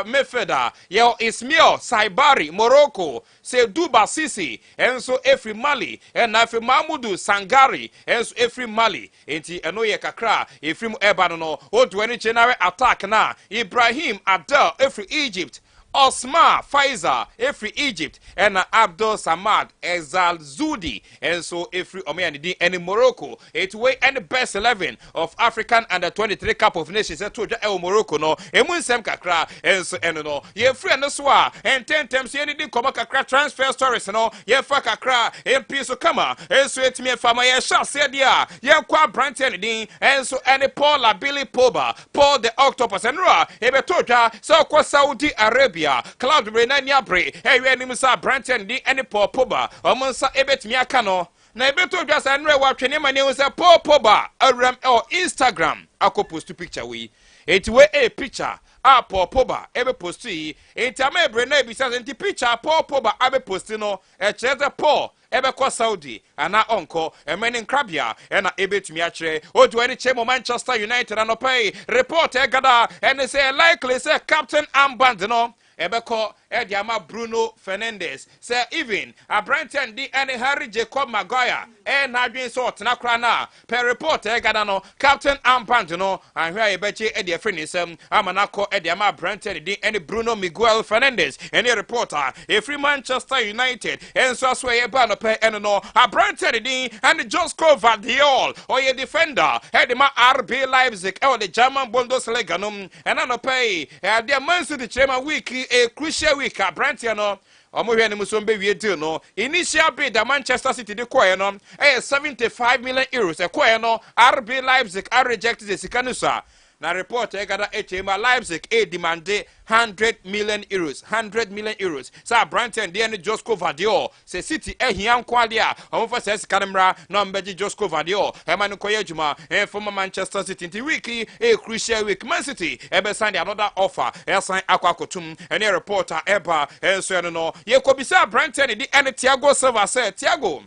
C: Mefeda yo Ismail Saibari Morocco se Duba Sisi and so Efri Mali and nafe Mahmoudou Sangari and so Efri Mali enti enoye kakra Efri Ebano no o 20 general attack na Ibrahim Adel Efri Egypt Osma Faiza Efri Egypt and Abdul Samad Ezal Zudi and so Efri Omeyani and Morocco it way and best 11 of African under 23 Cup of Nations to Morocco no emunsem kakra and so no ye free and so and 10 times ye didn't come kakra transfer stories no ye fa kakra MP so kama and so it me fama ye sha said ya ye kwa Brenton din and so any Paul Billy Poba Paul the Octopus and Ra ebetoja so kwa Saudi Arabia Cloud Renania Bre, Nimsa Branton D any Paul Poba, or Monsa Ebet Miakano. Na Ebeto just and what name and was a Paul Poba, a ram or Instagram. I could post to picture we. It way a picture. Paul Poba, ebe posti. It a me brene bisas and the picture Paul Poba, abe postino, a cheddar Paul. Ebe kwa Saudi ana onko emeni krabia ena ebe tumiachre o do any chemo Manchester United and pay report egada and say likely say Captain Armband no Ebeko Ediama Bruno Fernandes say even a Brenton D and Harry Jacob Maguire and Adrian Sort Nakrana per report Egadano Captain Ampantino and where Ebeche Edia Finisem Amanako Ediama Brenton D and Bruno Miguel Fernandes and a reporter a free Manchester United and so sway a banner per and no a Brenton D and Josko Vadiol or a defender Edema RB Leipzig or the German Bundesliga and an pay their Man City Chairman Wiki a crucial week at Brantiano. Omohwe ni musombe wie deal no. Initial bid the Manchester City de koye no. 75 million euros. E koye no. RB Leipzig are rejected the sikanusa. Na report gada HMA Leipzig demanded 100 million euros. 100 million euros. Sa Branton and Josko Vadio. Se City hiam kwalia. Omofa says Kanamra no mbeji Josko Vadio. Emanu Koyejuma and former Manchester City in wiki a crucial week. Man City ebe signed another offer. Sign Aquacotum and a reporter Eba and so no. Ye kobisa Branton and Thiago Silva said Thiago.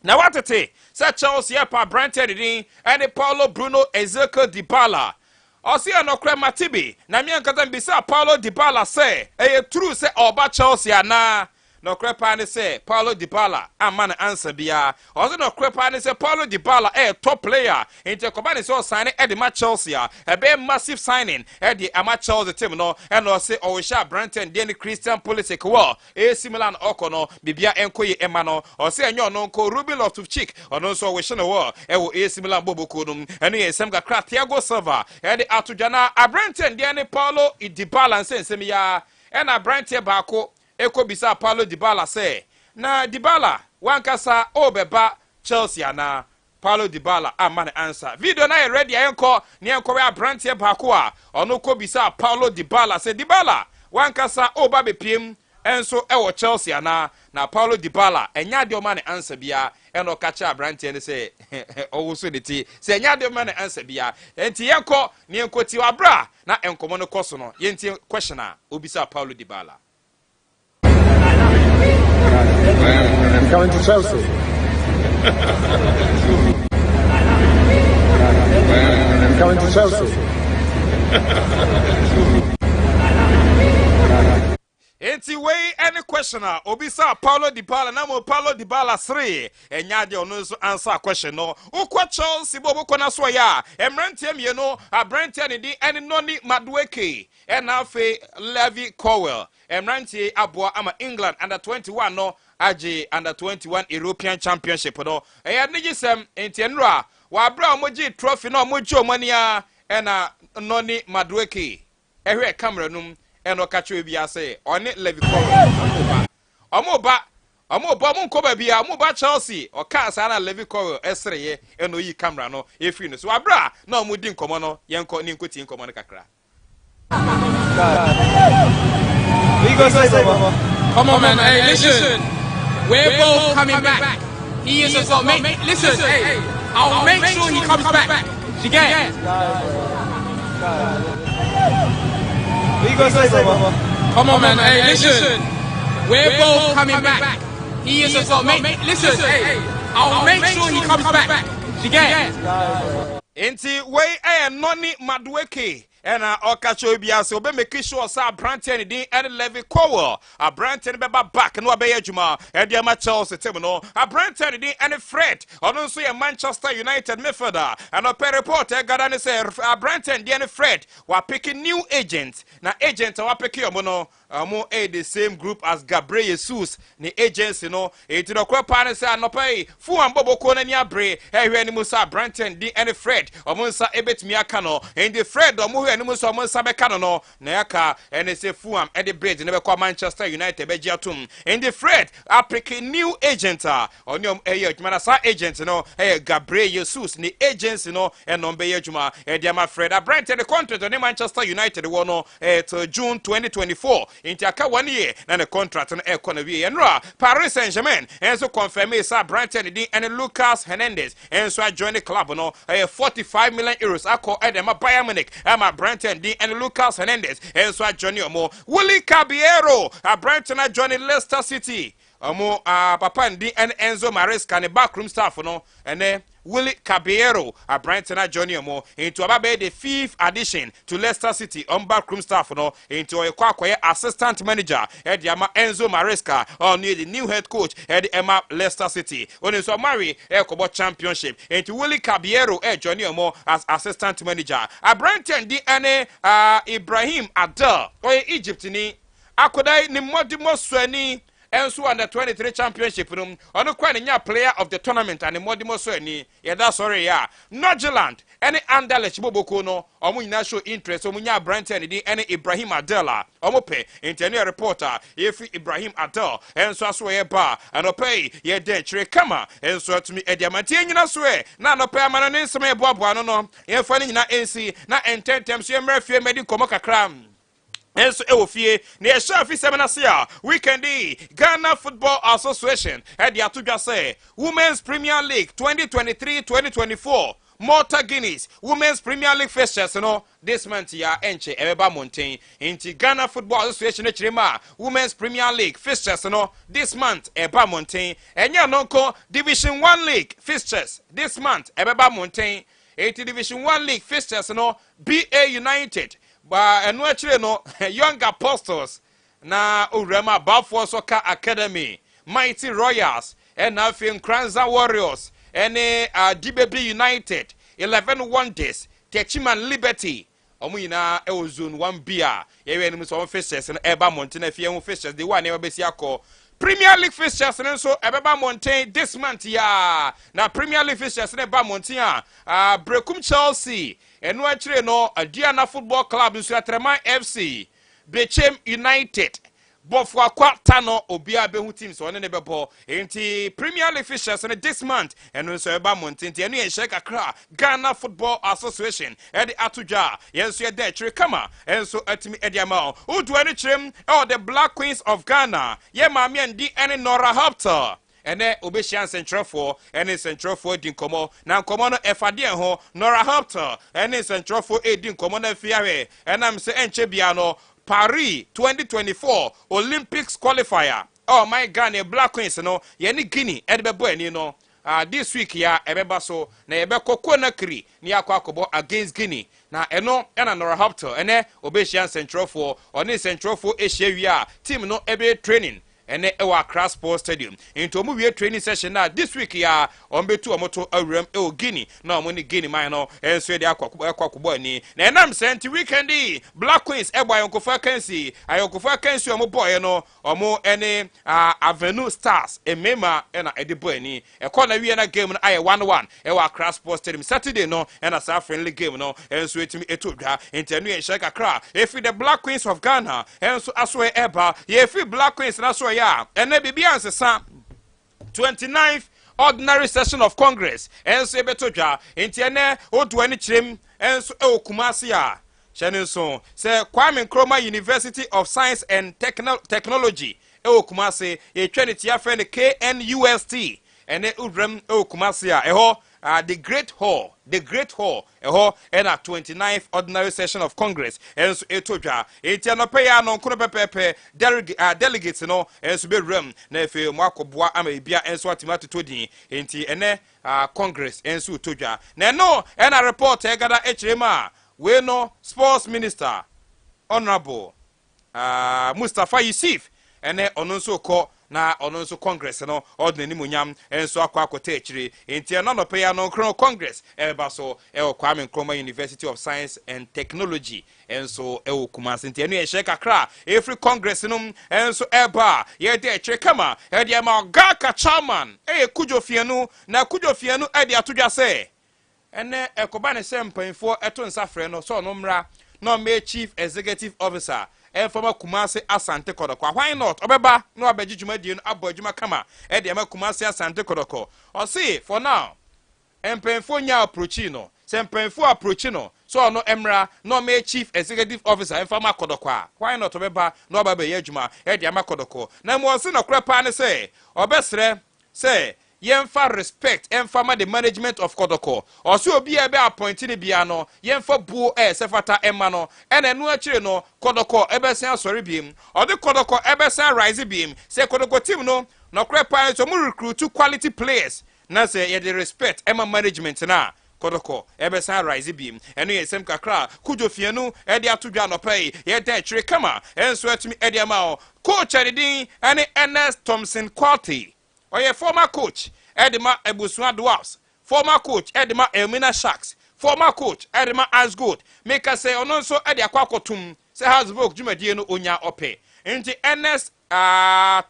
C: Now what to say? Said Chelsea Yepa Branton and Paulo Bruno Ezekiel Dybala. Osi anokre Matibi na mi ankata bisa Paulo Dybala say true say oba Chelsea na no crepa ne say Paulo Dybala amana answer bia also no crepa ne say Paulo Dybala top player into Kobani so signing at the match Chelsea a be massive signing at the match Chelsea team no and no say o sha Branton den Christian Pulisic wo similar oko no bibia enkoye emano o say enyo no ko Ruben Loftus-Cheek ono so we shine wo similar boboko no eno ye sem ga kra Thiago Silva e de atujana Branton den Paulo Dybala nsem ya and a Branton baako bisa Paulo Dybala say na Dybala wankasa obeba Chelsea na Paulo Dybala amane answer video na ready ayenko ne enko we Branton baako a ono ko bisa Paulo Dybala say Dybala wankasa oba bepiem enso ewo Chelsea na Paulo Dybala enya de o mane answer bia eno kacha Branton ne say owo so de ti say enya de o mane answer bia enti yenko ne enko ti wa bra na enkomo no koso no yenti question a obisa Paulo Dybala.
D: I'm coming to Chelsea. I'm coming to Chelsea.
C: Enti way any questioner obisa Paulo Dybala na mo Paulo Dybala 3 enya de ono so answer question no ukwa Chelsea bobo kona so ya emrantie me no abrantie ne di ene noni Madueke ena fe Levi Cowell emrantie aboa ama England under 21 no age under 21 European Championship no eya nigisem enti enra wa bra omoji trophy no omoji omania ena noni Madueke ehwe camera num eno kacho bia say oni Levi Cowell omoba monko bia omoba Chelsea o ka sa na Levi Cowell esreye eno yi camera no efi no so abra na omudi nkomo no yenko ni nkoti nkomo no kakra.
E: Come on, man. Hey, listen. We're both coming back. He is as well. Listen, hey, I'll make sure he comes back. You get it? Come on, man. Hey, listen. We're both coming back. He is as well. Listen, hey, I'll make sure he comes back. You get it?
C: Enti way noni Madueke ena okacho bia se obe make sure sa Branton din and Levi Cowell a Branton beba back no abeya juma e dia ma Chelsea team no a Branton din and Fred ono so ye Manchester United midfielder and a report e gada ne say a Branton din and Fred wa picking new agent na agent wa pick yomo no mo the same group as Gabriel Jesus ni agency no e ti do kwa pa ne say anopai fu amboboko na ni abre e hwe ni musa Branton din and Fred omonsa ebetumi aka no and the Fred omo hwe ni musa omonsa beka no no na yaka ene se fuam e the bridge ne be kwa Manchester United be giatum and the Fred applique new agent oniom adwuma sa agent no Gabriel Jesus ni agency no eno be adwuma e dia ma Fred Branton the contract on Manchester United wo no till June 2024 inti aka 1 year na the contract no na wie enra Paris Saint-Germain enso confirm sa Branton di and Lucas Hernandez enso join the club no 45 million euros akọ edema Bayern Munich ama Branton di and Lucas Hernandez enso join omo Willy Caballero Branton join Leicester City omo papa ndi and Enzo Maresca ne backroom staff no ene Willy Caballero Branton join omo into ababe the 5th addition to Leicester City on backroom staff no into ekwakoye assistant manager ediama Enzo Maresca on the new head coach Emma Leicester City oni so marry ekobo championship into Willy Caballero join omo as assistant manager Branton di ane Ibrahim Adel oye Egypt ni akodai ni modimo swani enso under 23 championship no ono kwa nya player of the tournament and modimo so ani yeah that's sorry yeah Nordjylland any Anderlecht boboko no omo nyina show interest omo nya Branton di any Ibrahim Adela omo pe internet reporter if Ibrahim Adel enso aso ye ba anope ye den chire kama enso atumi ediamante nyina so e na anope amano ne nsem eboaboa no no ye fa nyina ensi na ententem so ye mrafie medi komo kakra enso ewofie na ye sha fi semana se a weekend Ghana Football Association dia atodwa say Women's Premier League 2023-2024 Malta Guineas Women's Premier League fixtures no this month ya enche ebeba mountain inti Ghana Football Association chirema Women's Premier League fixtures no this month eba mountain enya nonko Division 1 League fixtures this month ebeba mountain 80 Division 1 League fixtures no BA United ba enu achire no Young Apostles na Urema Balfour Soccer Academy, Mighty Royals, and Afin Kranza Warriors, and DBB United, 11 Wonders, Techiman Liberty. Omina Zone 1B. Even some fixtures and Eba Mountain, few fixtures, the one never be Premier League fixtures and so Eba Mountain this month, ya. Now Premier League fixtures and Eba Mountain, Brecum Chelsea, and no Diana Football Club, Suatrema FC, Bechem United. Bofwa Tano Obia Behu teams on the ball into Premier League fixtures and this month and also Eba Mountain and Sheka Accra Ghana Football Association Eddie Atuja yes you there Trikama and so at me Eddie Amao who do any trim or the Black Queens of Ghana yeah mami and D and Nora Hopter and then Obeshian Central 4 and in Central 4 din komo now komo no Efadian ho Nora Hopter and in Central 4 din komo na fiare and I'm saying Chebiano Paris 2024 Olympics qualifier. Oh my God, Black Queens no, yeni Guinea, Edbebo ni no. This week ya ebeba so na ebe koko na kri ni akwa akobo against Guinea. Na eno ena Nora Hopter ene Obeshian Central 4 oni Central 4 Asia wi team no ebe training. And our Accra Sports Stadium. Into movie training session now this week ya on betu omoto awrem Guinea. No money Guinea mino and so they are kwakuboni. Na nam sent weekend Black Queens eba yonkofa kansi. Ayokofa kansi omo boy no omo any Avenue Stars emema ena ediboy ni. E corner wi na game na aye 1-1 our Accra Sports Stadium Saturday no and as a friendly game no and so etimi etodwa intenu en shaka Accra. If the Black Queens of Ghana and so aswe eba ye fi Black Queens na so and then Bibi answer 29th ordinary session of Congress and so betoja intiene o do any trim and so Kumasi ya Shannon say Kwame Nkrumah University of Science and Technology Kumasi a Trinity friend KNUST and then Udrem Kumasi ya the Great Hall, and a 29th ordinary session of Congress, and so etoja, etianopea non kunopepe, delegates, no, and so be room, nefe Marco Bois Amebia, and so atimato todi, ene Congress, and so toja. No, and a report, Egada HMA, we no sports minister, Honorable Mustafa Yusuf, and ononso ko. Na ononso Congress no ordinary munyam enso akwakote echiri enti no pay no Congress eba so Kwame Nkrumah University of Science and Technology enso Kumasi enti enu ehye kakra every Congress no enso eba ye de echiri kama e de ma gaka chairman kujo fienu na kujo fienu e de atodwa se ene ekoba ne sempanfo eto nsafre no so no mra no me chief executive officer former Kumasi Asante Kodoko. Why not? Obeba no abejijuma di no abojuma kama e de Kumasi Asante Kodoko. O see for now empenfo nya approach no. Sempenfo approach no. So no emra no me chief executive officer former Kodoko. Why not obeba no ababa yejuma e de Kodoko. Na mo se no krepa ne say obesre say yemfa respect emfa the management of Kodoko oso obi ebe appointed bia no yemfa buo sefata emma no ene no akire no Kodoko ebe sen asori biem ode Kodoko ebe sen rise biem say Kodoko team no krepa so mu recruit quality players na say ye the respect emma management na Kodoko ebe sen rise biem eno yesem kakra kujo fienu e de atodwa no pay ye de chire kama enso atumi e de ma coach adin ene Ernest Thompson Quality Oye former coach Edema Ebusua Dwarfs, former coach Edema Elmina Sharks, former coach Edema Asgood, make us say ononso Edi Akwakotum, say Hasbrook Jumadie no onya ope. Enti Ernest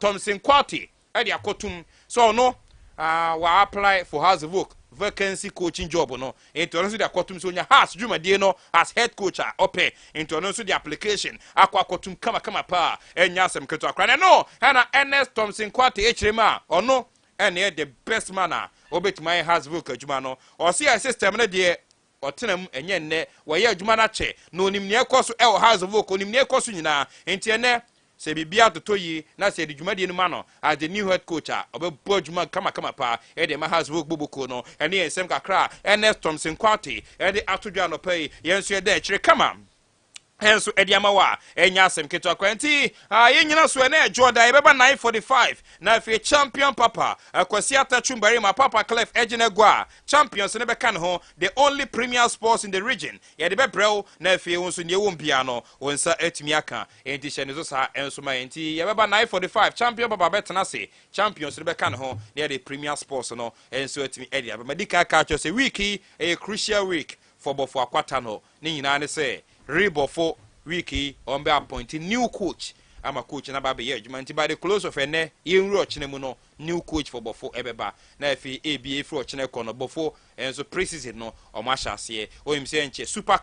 C: Thompson Quality, Edi Akotum, so no wa apply for Hasbrook vacancy coaching job no. Enti ononso di Akotum so onya Has Jumadie no as head coach ope. Enti ononso di application Akwakotum kama pa enya sem keto akra no. Hana Ernest Thompson Quality hrema ono and the best manner obet my Hasbrook adwuma no o see a system na de otenam enye nne we ye adwuma na che no nim ne ekoso e o Hasbrook onim ne ekoso nyina enti ene se bibia totoyi na se adwuma de no ma no as the new head coach obebo adwuma kama pa e de my Hasbrook boboko no ene ensem kakra Ernest Thompson Quality e de atodwa no pay yenso ye de chire kama henso ediama wa enya asem keto akwanti ye nyina so na Jordan beba 9:45 na fe champion papa akwasi atachumbari ma papa Clef ejine gwa champions ne beka ne ho the only premier sports in the region ye de bebrel na fe wonso ne wombia no wonsa atumi aka enti hye ne so sa enso ma enti ye beba 9:45 champion papa betena se champions ne beka ne ho ne the premier sports no enso atumi edi abadika ka cho se week a crucial week for bofo akwata no ne nyina ne se Ribofo wiki on be appointing new coach. I'm a coach na baby year. Jumanti by the close of ene yen ro chine no new coach for bofo ebeba. Na fi ABA for chine kono bofo and so preseason no o masha se o him say enche Super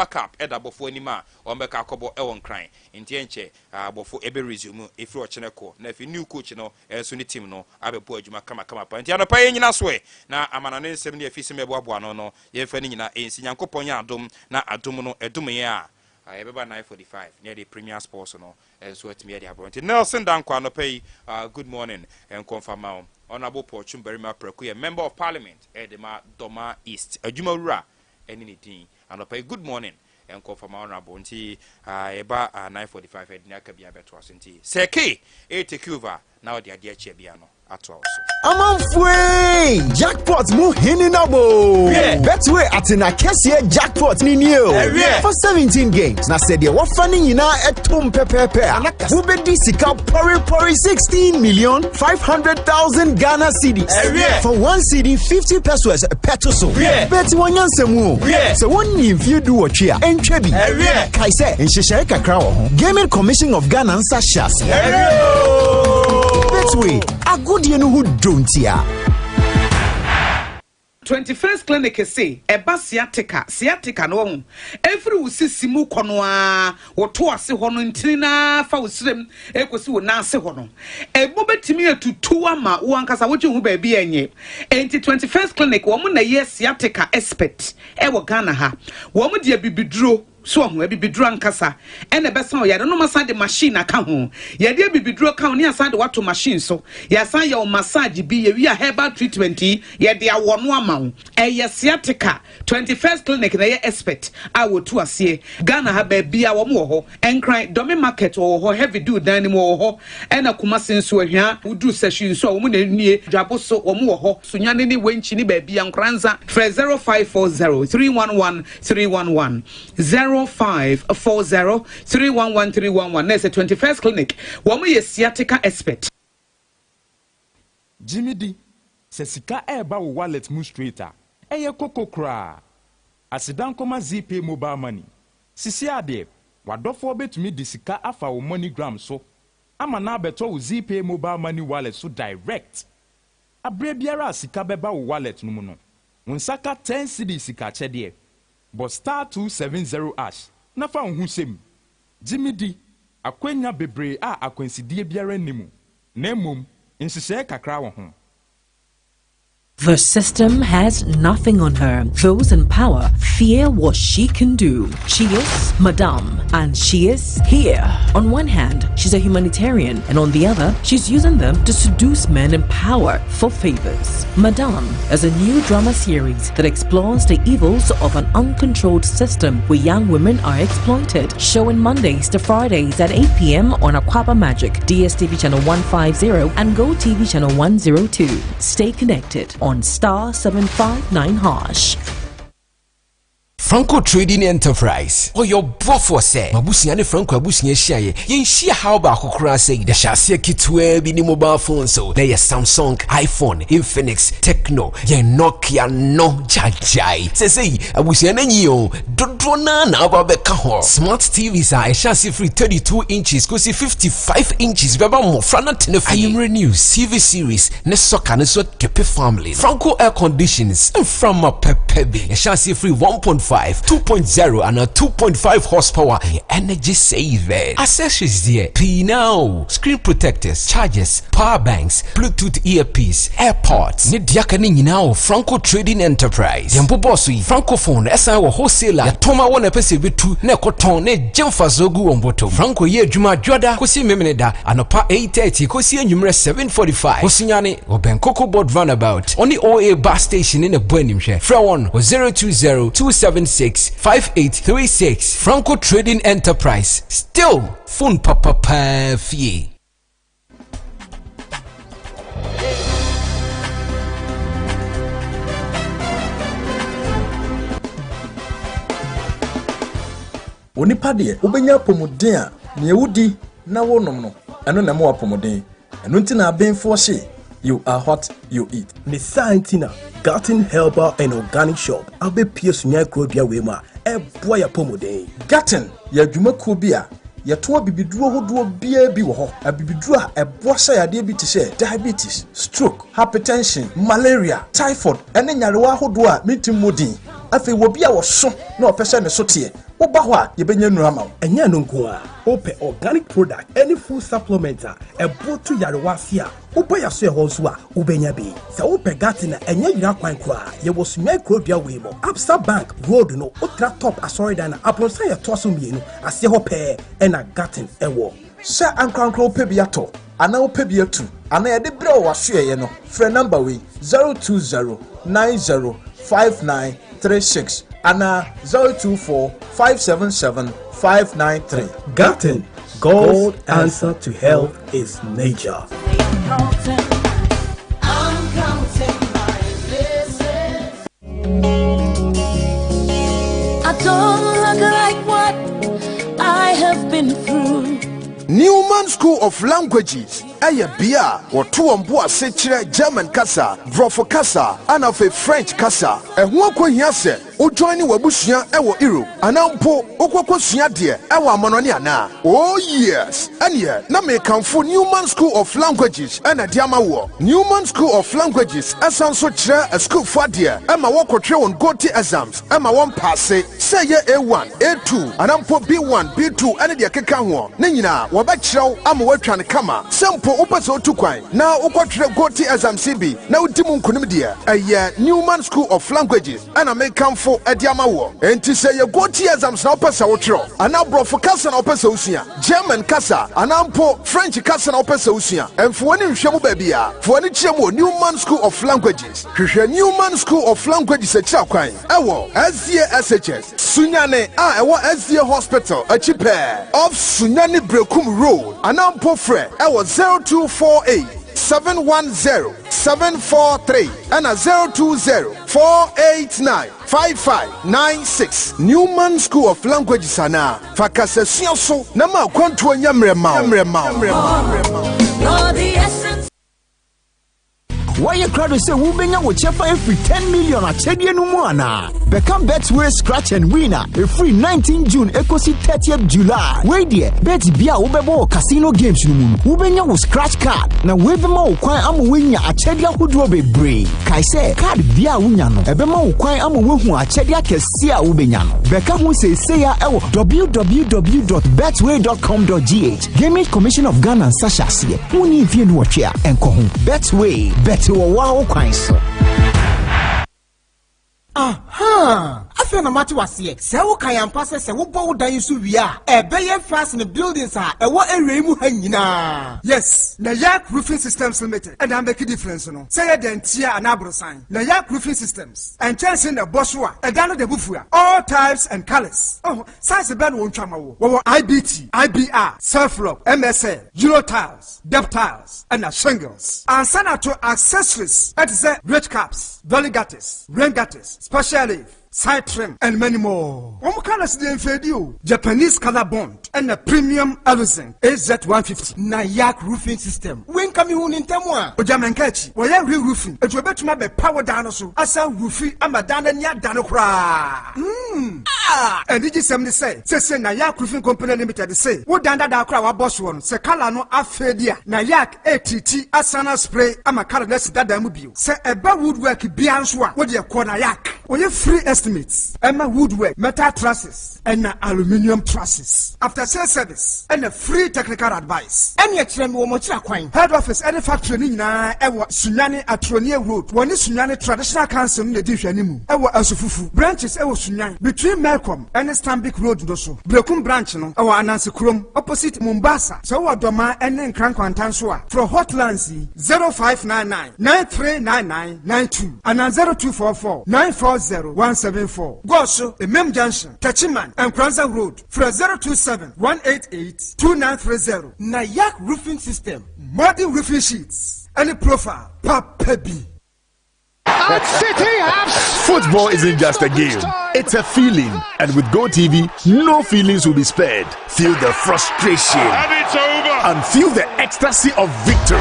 C: Cup eda bofo anima o mbeka akobo e won kran. Nti enche bofo ebe resume e fi chine ko na fi new coach no so ni team no abebo adwuma kama pa. Nti anopa yen nyina so e na amana ne nsem ne afisi meboaboa no ye fa ni nyina ensi nyankopon ya adom na adom no edum ye a ebeba 9:45 near the premier sports no so atimi ya abronti Nelson Dankwa no pay good morning and confirm now honorable Porchum Berima Preku member of parliament Edema Doma East adwuma wura eni ni din and pay good morning and confirm honorable nti eba 9:45 edina ka bia beto asenti seke e take over now the idea che bia no ato also
F: Amanfwe jackpot mu hininabo betway atina kese jackpot ni new for 17 games na said you wafani nyina etum pepepe wo bedi sika pori 16,500,000 Ghana cedis for 1 cedi 50 pesos petuso bet wanyansemu so wonni if do watchia entwe bi kai se nhihye kakra wo ho Gaming Commission of Ghana nsa shas betway agudie no hu dontia
G: 21st clinic say eba sciatica no every usisimu kono a woto ase ho no ntirina fa usrem ekosi wo na ase ho no ebo betimi atutu ama wo ankasa wo hu ba bi enye enti 21st clinic wo mo na ye sciatica expert e wo Ghana ha wo mo de bibiduro so ho bibiduro ankasa ene besa o yade no masa de machine aka ho yade bibiduro ka ho ne asa de wato machine so ya san ya o massage bi ye wi a herbal treatment yade awono ama wo ye sciatica 21st clinic na ye expert a wotu ase Ghana ha ba bia wo mo ho enkran domi market wo ho heavy do dan ni mo ho ena kuma senso ahia wudu session so wo mo na nie dwaboso wo mo ho sunyane ni wenchi ni ba bia nkranza 0540 311 311 0540 311 311 Next 21st clinic womo ye sciatica expert
H: Jimmy D se sika eba wo wallet mu straighter eye koko kra asidan koma ZP mobile money sisi ade wadofo betumi di sika afa wo MoneyGram so ama na beto wo ZP mobile money wallet so direct abre biara sika beba wo wallet no mu no wonsaka 10 cedi sika chede but star 270 ash na fa hu sem Jimmy D akwenya bebre a akwansidie biara nimu na mum insise kakra wo ho.
I: The system has nothing on her. Those in power fear what she can do. She is Madame, and she is here. On one hand, she's a humanitarian, and on the other, she's using them to seduce men in power for favors. Madame is a new drama series that explores the evils of an uncontrolled system where young women are exploited. Showing Mondays to Fridays at 8 p.m. on Aquaba Magic, DSTV channel 150, and Go TV channel 102. Stay connected on star 759#.
J: Franco Trading Enterprise or your bofo say mabusiane Franco abusiane hia ye nhia how ba kokora say the shase kitwe bi ni mobile phone so there Samsung, iPhone, Infinix, Tecno, ye Nokia no jajai say abusiane nyi o dodo na ba be ka ho smart TVs are shase free 32 inches go see 55 inches beba mo frana tenefi ayimre new TV series ne soka ne so kepe family Franco air conditions from a pepe bi shase free 1.5 2.0 and a 2.5 horsepower energy saving accessories there P now screen protectors, chargers, power banks, Bluetooth earpiece, AirPods. Need diakani now Franco Trading Enterprise. Yambo bossy Francophone SI wholesaler toma wona pese betu na ekoton na jemfa zogu womboto Franco ye adwuma dwoda kosi memene da anopa 8:30 kosi anwumre 7:45 Sunyani obenkoko board runabout on the OA bus station in the Buenimhwe fra one 020-276-5836 Franco Trading Enterprise still phone papa fie.
F: Onipa de obenya pomodin a ne wudi na wonom no eno na mo apomodin eno nti na abenfo hye you are hot you eat
K: ne santina Garden Herbal and Organic Shop abe pie Sunyani krobia we ma e boa ya pomodin
F: Garden ya dwumakuo bi a yeto abibiduro hodo bia bi wo ho abibiduro a eboa sha yade bi te diabetes stroke hypertension malaria typhoid ene nyarewa hodo a mitim modin afi wo bia wo so na opese ne so te Oba ho a yebenya nura ma
K: enya no nko a ope organic product any food supplement a ebotu yarewase a oba ya so e ho so a ubenya bi se ope Garden na enya yira kwan kra ye wo Sunyani krobia we mo Absa Bank road no ultra top asori dan na aponsa ye to so mienu ase ho pe na Garden ewo
F: se ankrankro pe bi ato ana ope bi atu ana ye de bre wo hwe ye no frɛ number we 020905936 Anna 024-577-593.
K: Garden, God's answer to health is nature.
L: I don't look like what I have been through.
A: Newman School of Languages. Aya bia woto wombo ase kire German kasa, Brofo kasa, ana fe French kasa. Ehwo akohia se o join wabusua ewo Europe. Anampo okokosua de ewo amanone ana. Oh yes. Ania na me kanfo Newman School of Languages ana diama wo. Newman School of Languages asanso kire a school for de ema wokotwe won GOTE exams. Ema won passe say ye A1, A2, anampo B1, B2 ane de keka ho. Ne nyina wo ba kirew ama watwa ne kama. Sempo upaso tukwan na ukotire GOTE exam CB na udimu nkunim de eye Newman School of Languages ana me kanfo adiama wo enti say ye GOTE exams na upasa wotro ana Brofo kasa na upasa usua German kasa anampo French kasa na upasa usua emfo woni nhwemu ba bia fo woni kyeremu Newman School of Languages hwehwe Newman School of Languages a kira kwan ewo SCA Sunyani a ewo SCA Hospital achipe of Sunyani Brekum Road anampo fre ewo 0248-710-743 and a 020-489-5596 Newman School of Languages ana fakasa siaso na ma kwanto nyamrema
F: Why you crowd say Wubenya will check for every 10 million at Chedian Umwana? Become Betway Scratch and Winner a free 19 June Ecosi 30th July. Wait there, Bet Bia Ubebo Casino Games Room. Ubenya will scratch card. Now Webemo Kwai Amuwinya a Chedia Hudrobe Bray. Kaise card Bia Unyano. Ebemo Kwai Amuwu a Chedia Kesia Ubenyano. Becca who say www.betway.com.gh. Gaming Commission of Ghana and Sasha Sia. Uni if you know what here and Kohun. Betway. Bet wow kwanso.
M: Aha! After na mati wase se wo kan yampa se wo bo dan so wi a ebeye fast in buildings a ewo area mu ha nyina. Yes, na Yak Roofing Systems Limited and am make difference no. Say ya dentia and abrosan. Na Yak Roofing Systems and chasing the bosswa e dano de bufua. All types and colors. Oh, size ben won twama wo. Wo IBT, IBR, self-lock, MSL, Euro tiles, depth tiles and shingles. And sana to accessories. That is red caps, dolly gutters, rain gutters, special leaf, side trim, and many more. One colors the infedio, Japanese color bond, and a premium Alizing AZ150. Na Yak Roofing System. When come you in Temwa? Ojaman Kachi, or Yak Roofing, it will bet my power dinosaur, Asa Roofing, Amadan and Yak Danokra. And did you say, say, na Yak Roofing Company Limited say, what danda da crowd boss one, se Kalano Afedia, na Yak ATT, Asana spray, Amakara, that's that Damubu. Say a bad woodwork, Bianswa, what you call a Yak. Or you free estimates, Emma woodwork, metal trusses, and aluminium trusses. After sales service, and a free technical advice. Any extreme womocha coin. Head office, any factory na ewa Sunyani Atronia Road. One is Sunyani Traditional Council in the Dishanimu. Ewa Asufufu. Branches ewa Sunyani. Between Malcolm and Stambik Road doso. Brekum branch no. Ewa Anansi Krum. Opposite Mombasa. So wa Doma and then Krankwantansua. For Hotlands 0599 9399 92 and 0244 940 174. Go also Emem Junction, Tachiman and Kranza Road. For 027 188 2930. Nayak Roofing System. Modern roofing sheets. Any profile. Papebi.
N: Football isn't just a game, it's a feeling. And with GoTV, no feelings will be spared. Feel the frustration and feel the ecstasy of victory.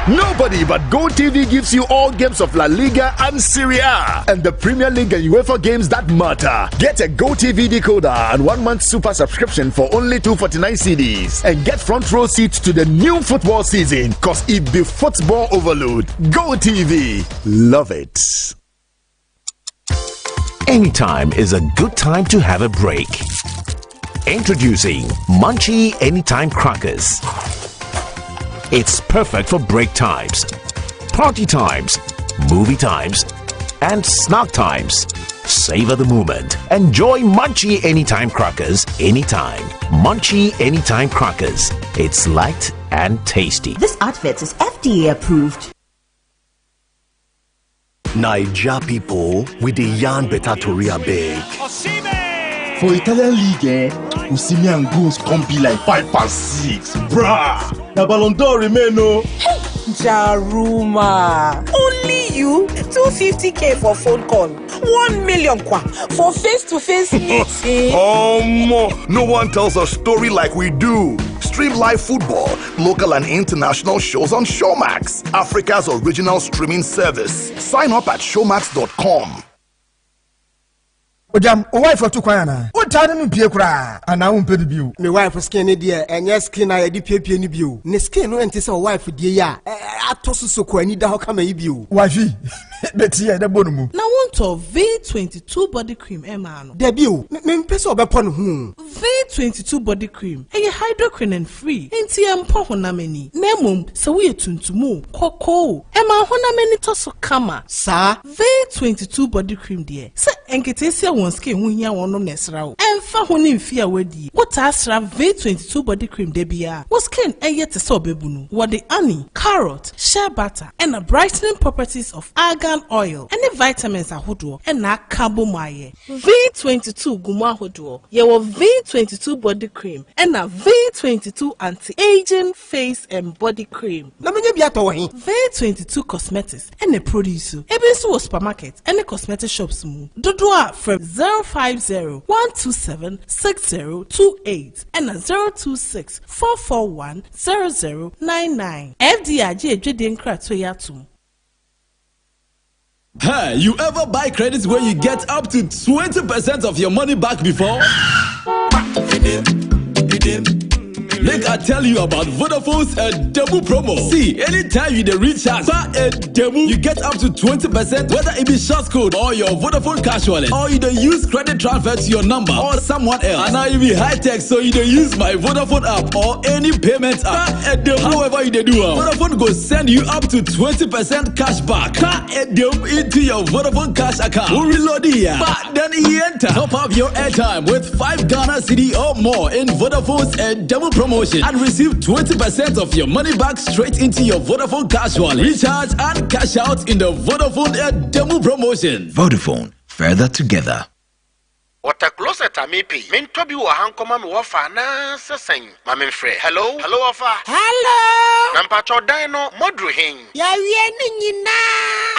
N: Nobody but GoTV gives you all games of La Liga and Serie A and the Premier League and UEFA games that matter. Get a GoTV decoder and 1 month super subscription for only 249 CDs and get front row seats to the new football season, cause it be football overload. GoTV, love it.
O: Anytime is a good time to have a break. Introducing Munchie Anytime Crackers. It's perfect for break times, party times, movie times, and snack times. Savor the moment. Enjoy Munchie Anytime Crackers anytime. Munchie Anytime Crackers. It's light and tasty.
P: This outfit is FDA approved.
Q: Naija people with the yarn better tori abeg.
R: For Italian League, Osimhen goals can't be like 5 and 6, bruh. The Ballon d'Or remain no.
S: Hey, Jaruma, only you 250K for phone call, 1 million kwa for face-to-face meeting.
Q: No one tells a story like we do. Stream live football, local and international shows on Showmax, Africa's original streaming service. Sign up at showmax.com.
M: Ojam, o wife of Tukwana. What time you pay cra? And I won't pay the bill. My wife was skinny dear, and yes, skin I did pay any bill. Ne skin no enter so wife dear. I toss so cool, I need how come a bill. Wifey, Betty, the bonum.
T: Now want of V22 body cream, Emma.
M: Debut, me peso upon whom.
T: V22 body cream, a hydroquinone and free. NTM Pohonameni. Nemum, so we tuntumu, Coco. Emma Honameni tosso kama.
M: Sir,
T: V22 body cream, dear. Sir, Enketesia won skin when ya won no nesrao. And fa honin fear wedi. What asra V22 body cream debia. Was skin and yet a so bebunu. What the honey, carrot, shea butter, and the brightening properties of argan oil. And the vitamins are hodo and na carbomaye. V22 guma hodo. Yewo V22 body cream and a V22 anti-aging face and body cream. V22 cosmetics and a produce. Ebensu supermarket and the cosmetic shops mu. Dodua from 050-127-6028 and a 026-441-0099. FDIG Ejidin Kratoyatum.
U: Hey, you ever buy credits where you get up to 20% of your money back before? Make I tell you about Vodafone's demo promo. See, anytime you recharge a demo, you get up to 20%, whether it be short code or your Vodafone cash wallet, or you use credit transfer to your number or someone else. And now you be high tech, so you use my Vodafone app or any payment app. However you do, Vodafone go send you up to 20% cash back into your Vodafone cash account. We reload here, but then you enter. Top up your airtime with 5 Ghana cedi or more in Vodafone's demo promotion and receive 20% of your money back straight into your Vodafone cash wallet. Recharge and cash out in the Vodafone demo promotion.
V: Vodafone, further together.
W: What a closet I may pay. Men to be a handcommon wafa na sing. Mammy Frey. Hello, hello, wafa.
X: Hello.
W: Nampacho Dino, Modru Hing.
X: Ya na.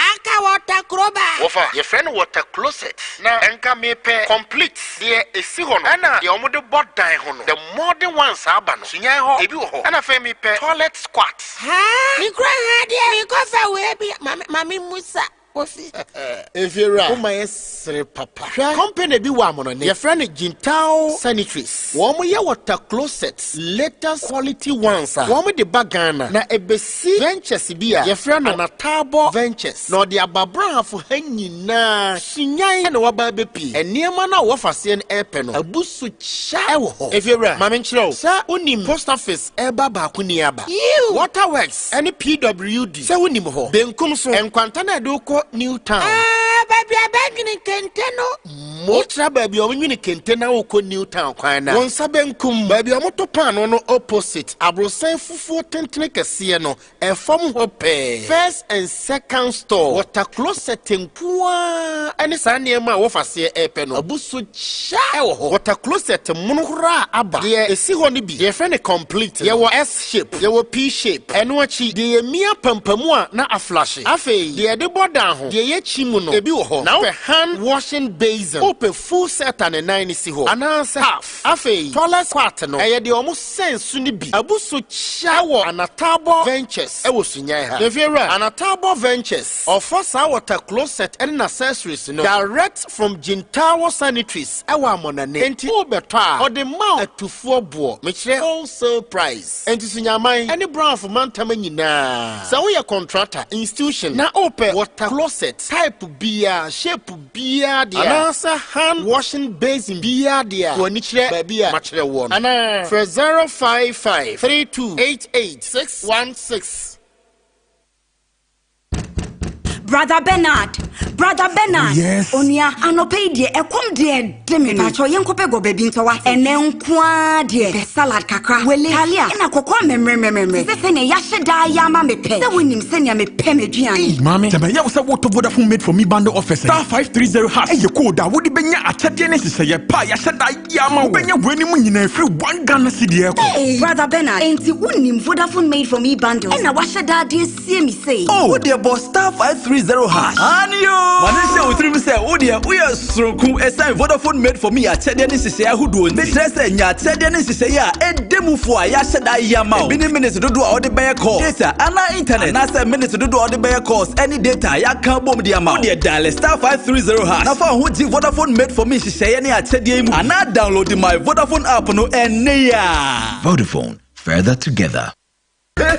X: Aka water croba.
W: Wafa, your friend water closet. Na enka me pay complete. Dear is Sigon. Anna, the omodo bot die hono. The modern ones abano. Sunyaho, ebu ho. Anna fe me pay toilet squats.
X: Ha? Mi kwa hadia, mi kofa webi. Mami Musa.
W: If you're a my papa, company be one, your friend Jintao Sanitaries. One year water closets, latest quality ones. One with the bagana, na ebesi ventures beer, your friend Anatabo Ventures. No, the Ababra for hanging na Sunyani and Wababi, and near mana wafasian airpen, a busu chow. If you're a Maminchro, Sir Unim Post Office, Eba Bakuniaba. You Waterworks, any PWD, Sawunimo, Benkumso, and Quantana Doko, Newtown.
X: Baby, I beg in Kenteno.
W: Motra baby, I'm in Kentena Oko Newtown, Quina. One Sabenkum, baby, I'm to opposite. Abrosa Fufu Tentineka Sieno, a form hope. First and second store, water closet in Pua, and it's a near my office here, Epen, a busu chow, water closet, Munura Abba, dear, a Sihonibi, dear friend complete. There were S shape, there were P shape, and watchy, dear Mia Pampamua, not a flashy. Afe, dear the bodan, dear Chimuno. Now a hand washing basin, open full set and a 90 ho, and answer half. Afe, toilet quartano, I had the almost sense Sunibi, a busu shower, and a tabo ventures. I was Sunyani. If you're an Atabo Ventures, or first our closet and accessories, direct from Jintao Sanitaries, our money, and Tobeta, or the mount to 4 board, which they wholesale price. And to Sunyani, any brown for Mantamanina. So we are contractor, institution, now open water closet, type beer, shape beer, dear. And answer hand washing basin beer, dear. For niche beer, material one. And for 055 3288 616.
P: Brother Bernard. Yes. Onia anope die ekom die demi pacho yenkope go bebi ntowa ene nkwa die be salad kakra wele talia na kokwa memrememre se ne yahye da ya ma mepe se wonim se ne mepe meduane
B: mama tebe ya wo se what Vodafone made for me bando officer star 530 hash e code a wodi benya achede ne seseye pa yahye da ya ma wo benya weni mu nyina free 1 Ghana cedi e ko
P: Brother Bernard enti wonim Vodafone made for me bando na wahye da de sie mi say
U: oh the boss star 530 hash anio Manisha utrim say odia we are sroku esa Vodafone made for me a chede ne sese ahudo me trese nya chede ne sese ya edemufo a ya sheda yama bi ni minutes dodo a ode buy call data ana internet na say minutes dodo ode buy calls any data ya kan bom dia ma odia dial star 530 hash na fa ho ji Vodafone made for me sese ne a chede mu ana download my Vodafone app no ene ya
V: Vodafone, further together.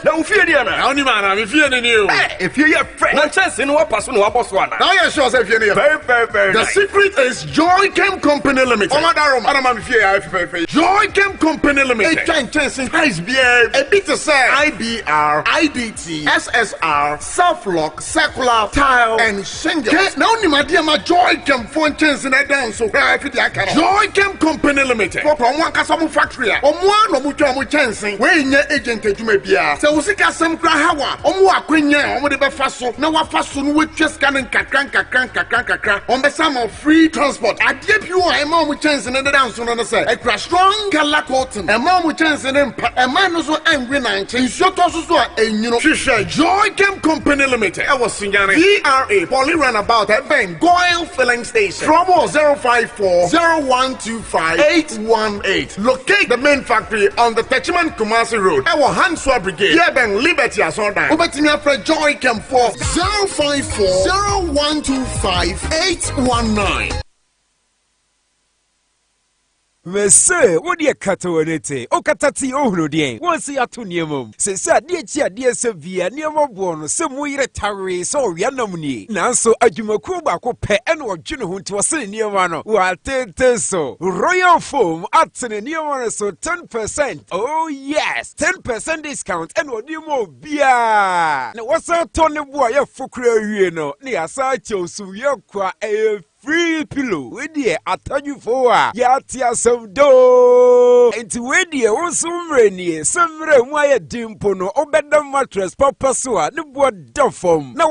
C: Now, fear the other. Only man, I'm fearing you. If you're a friend, no chance in what person who was one. Now, you're sure if you're very. The secret is Joy Chem Company Limited. Oh, madam, I'm fear. Joy Chem Company Limited. A chance in Ice Beer, a bit to say IBR, IDT, SSR, self lock, circular, tile, and shingles. Now, my dear, my Joy Chem phone chance in a dance. So, Joy Chem Company Limited. For one Casamu factory, or one of Mutuamu chancing, where in your agent to me be. So we see some hawa. Omo akwenya, omo de be faso. Na wa faso no we tweska ne kakran. On be some of free transport. Adie piwo e ma omo chance ne de dance no say. E kra strong color cotton. E ma omo chance ne mpa. E ma no so angry na nche. Nsuo to so a enyino. Hwehwe Joy Chem Company Limited. E was Sunyani. VRA Poly Runabout at Ben Goyle Filling Station. Trouble 054 0125 818. Locate the main factory on the Techiman Kumasi Road. E was Hanswa Brigade. Yeah, Ben Liberty as on that. Over to me for Joy Chem for 054 0125 819.
D: Mese, what do you cut on it? O katati ohudien. Once you to niemum. Se sa die chia die se via niemo bono se mu yire tare so ya namuni. Nanso adwumaku ba ko pe ene odwene ho nti wose niema no. Wa tete so. Royal Foam at ne niema so 10%. Oh yes, 10% discount ene odimo bia. Na wose to ne bo ya fukura wie no. Ne asa cheosu ye kwa free pillow with the ataju for yatia some do and to with the osumreni some re why dimpo no obedam mattress papa so a ne bo dofom na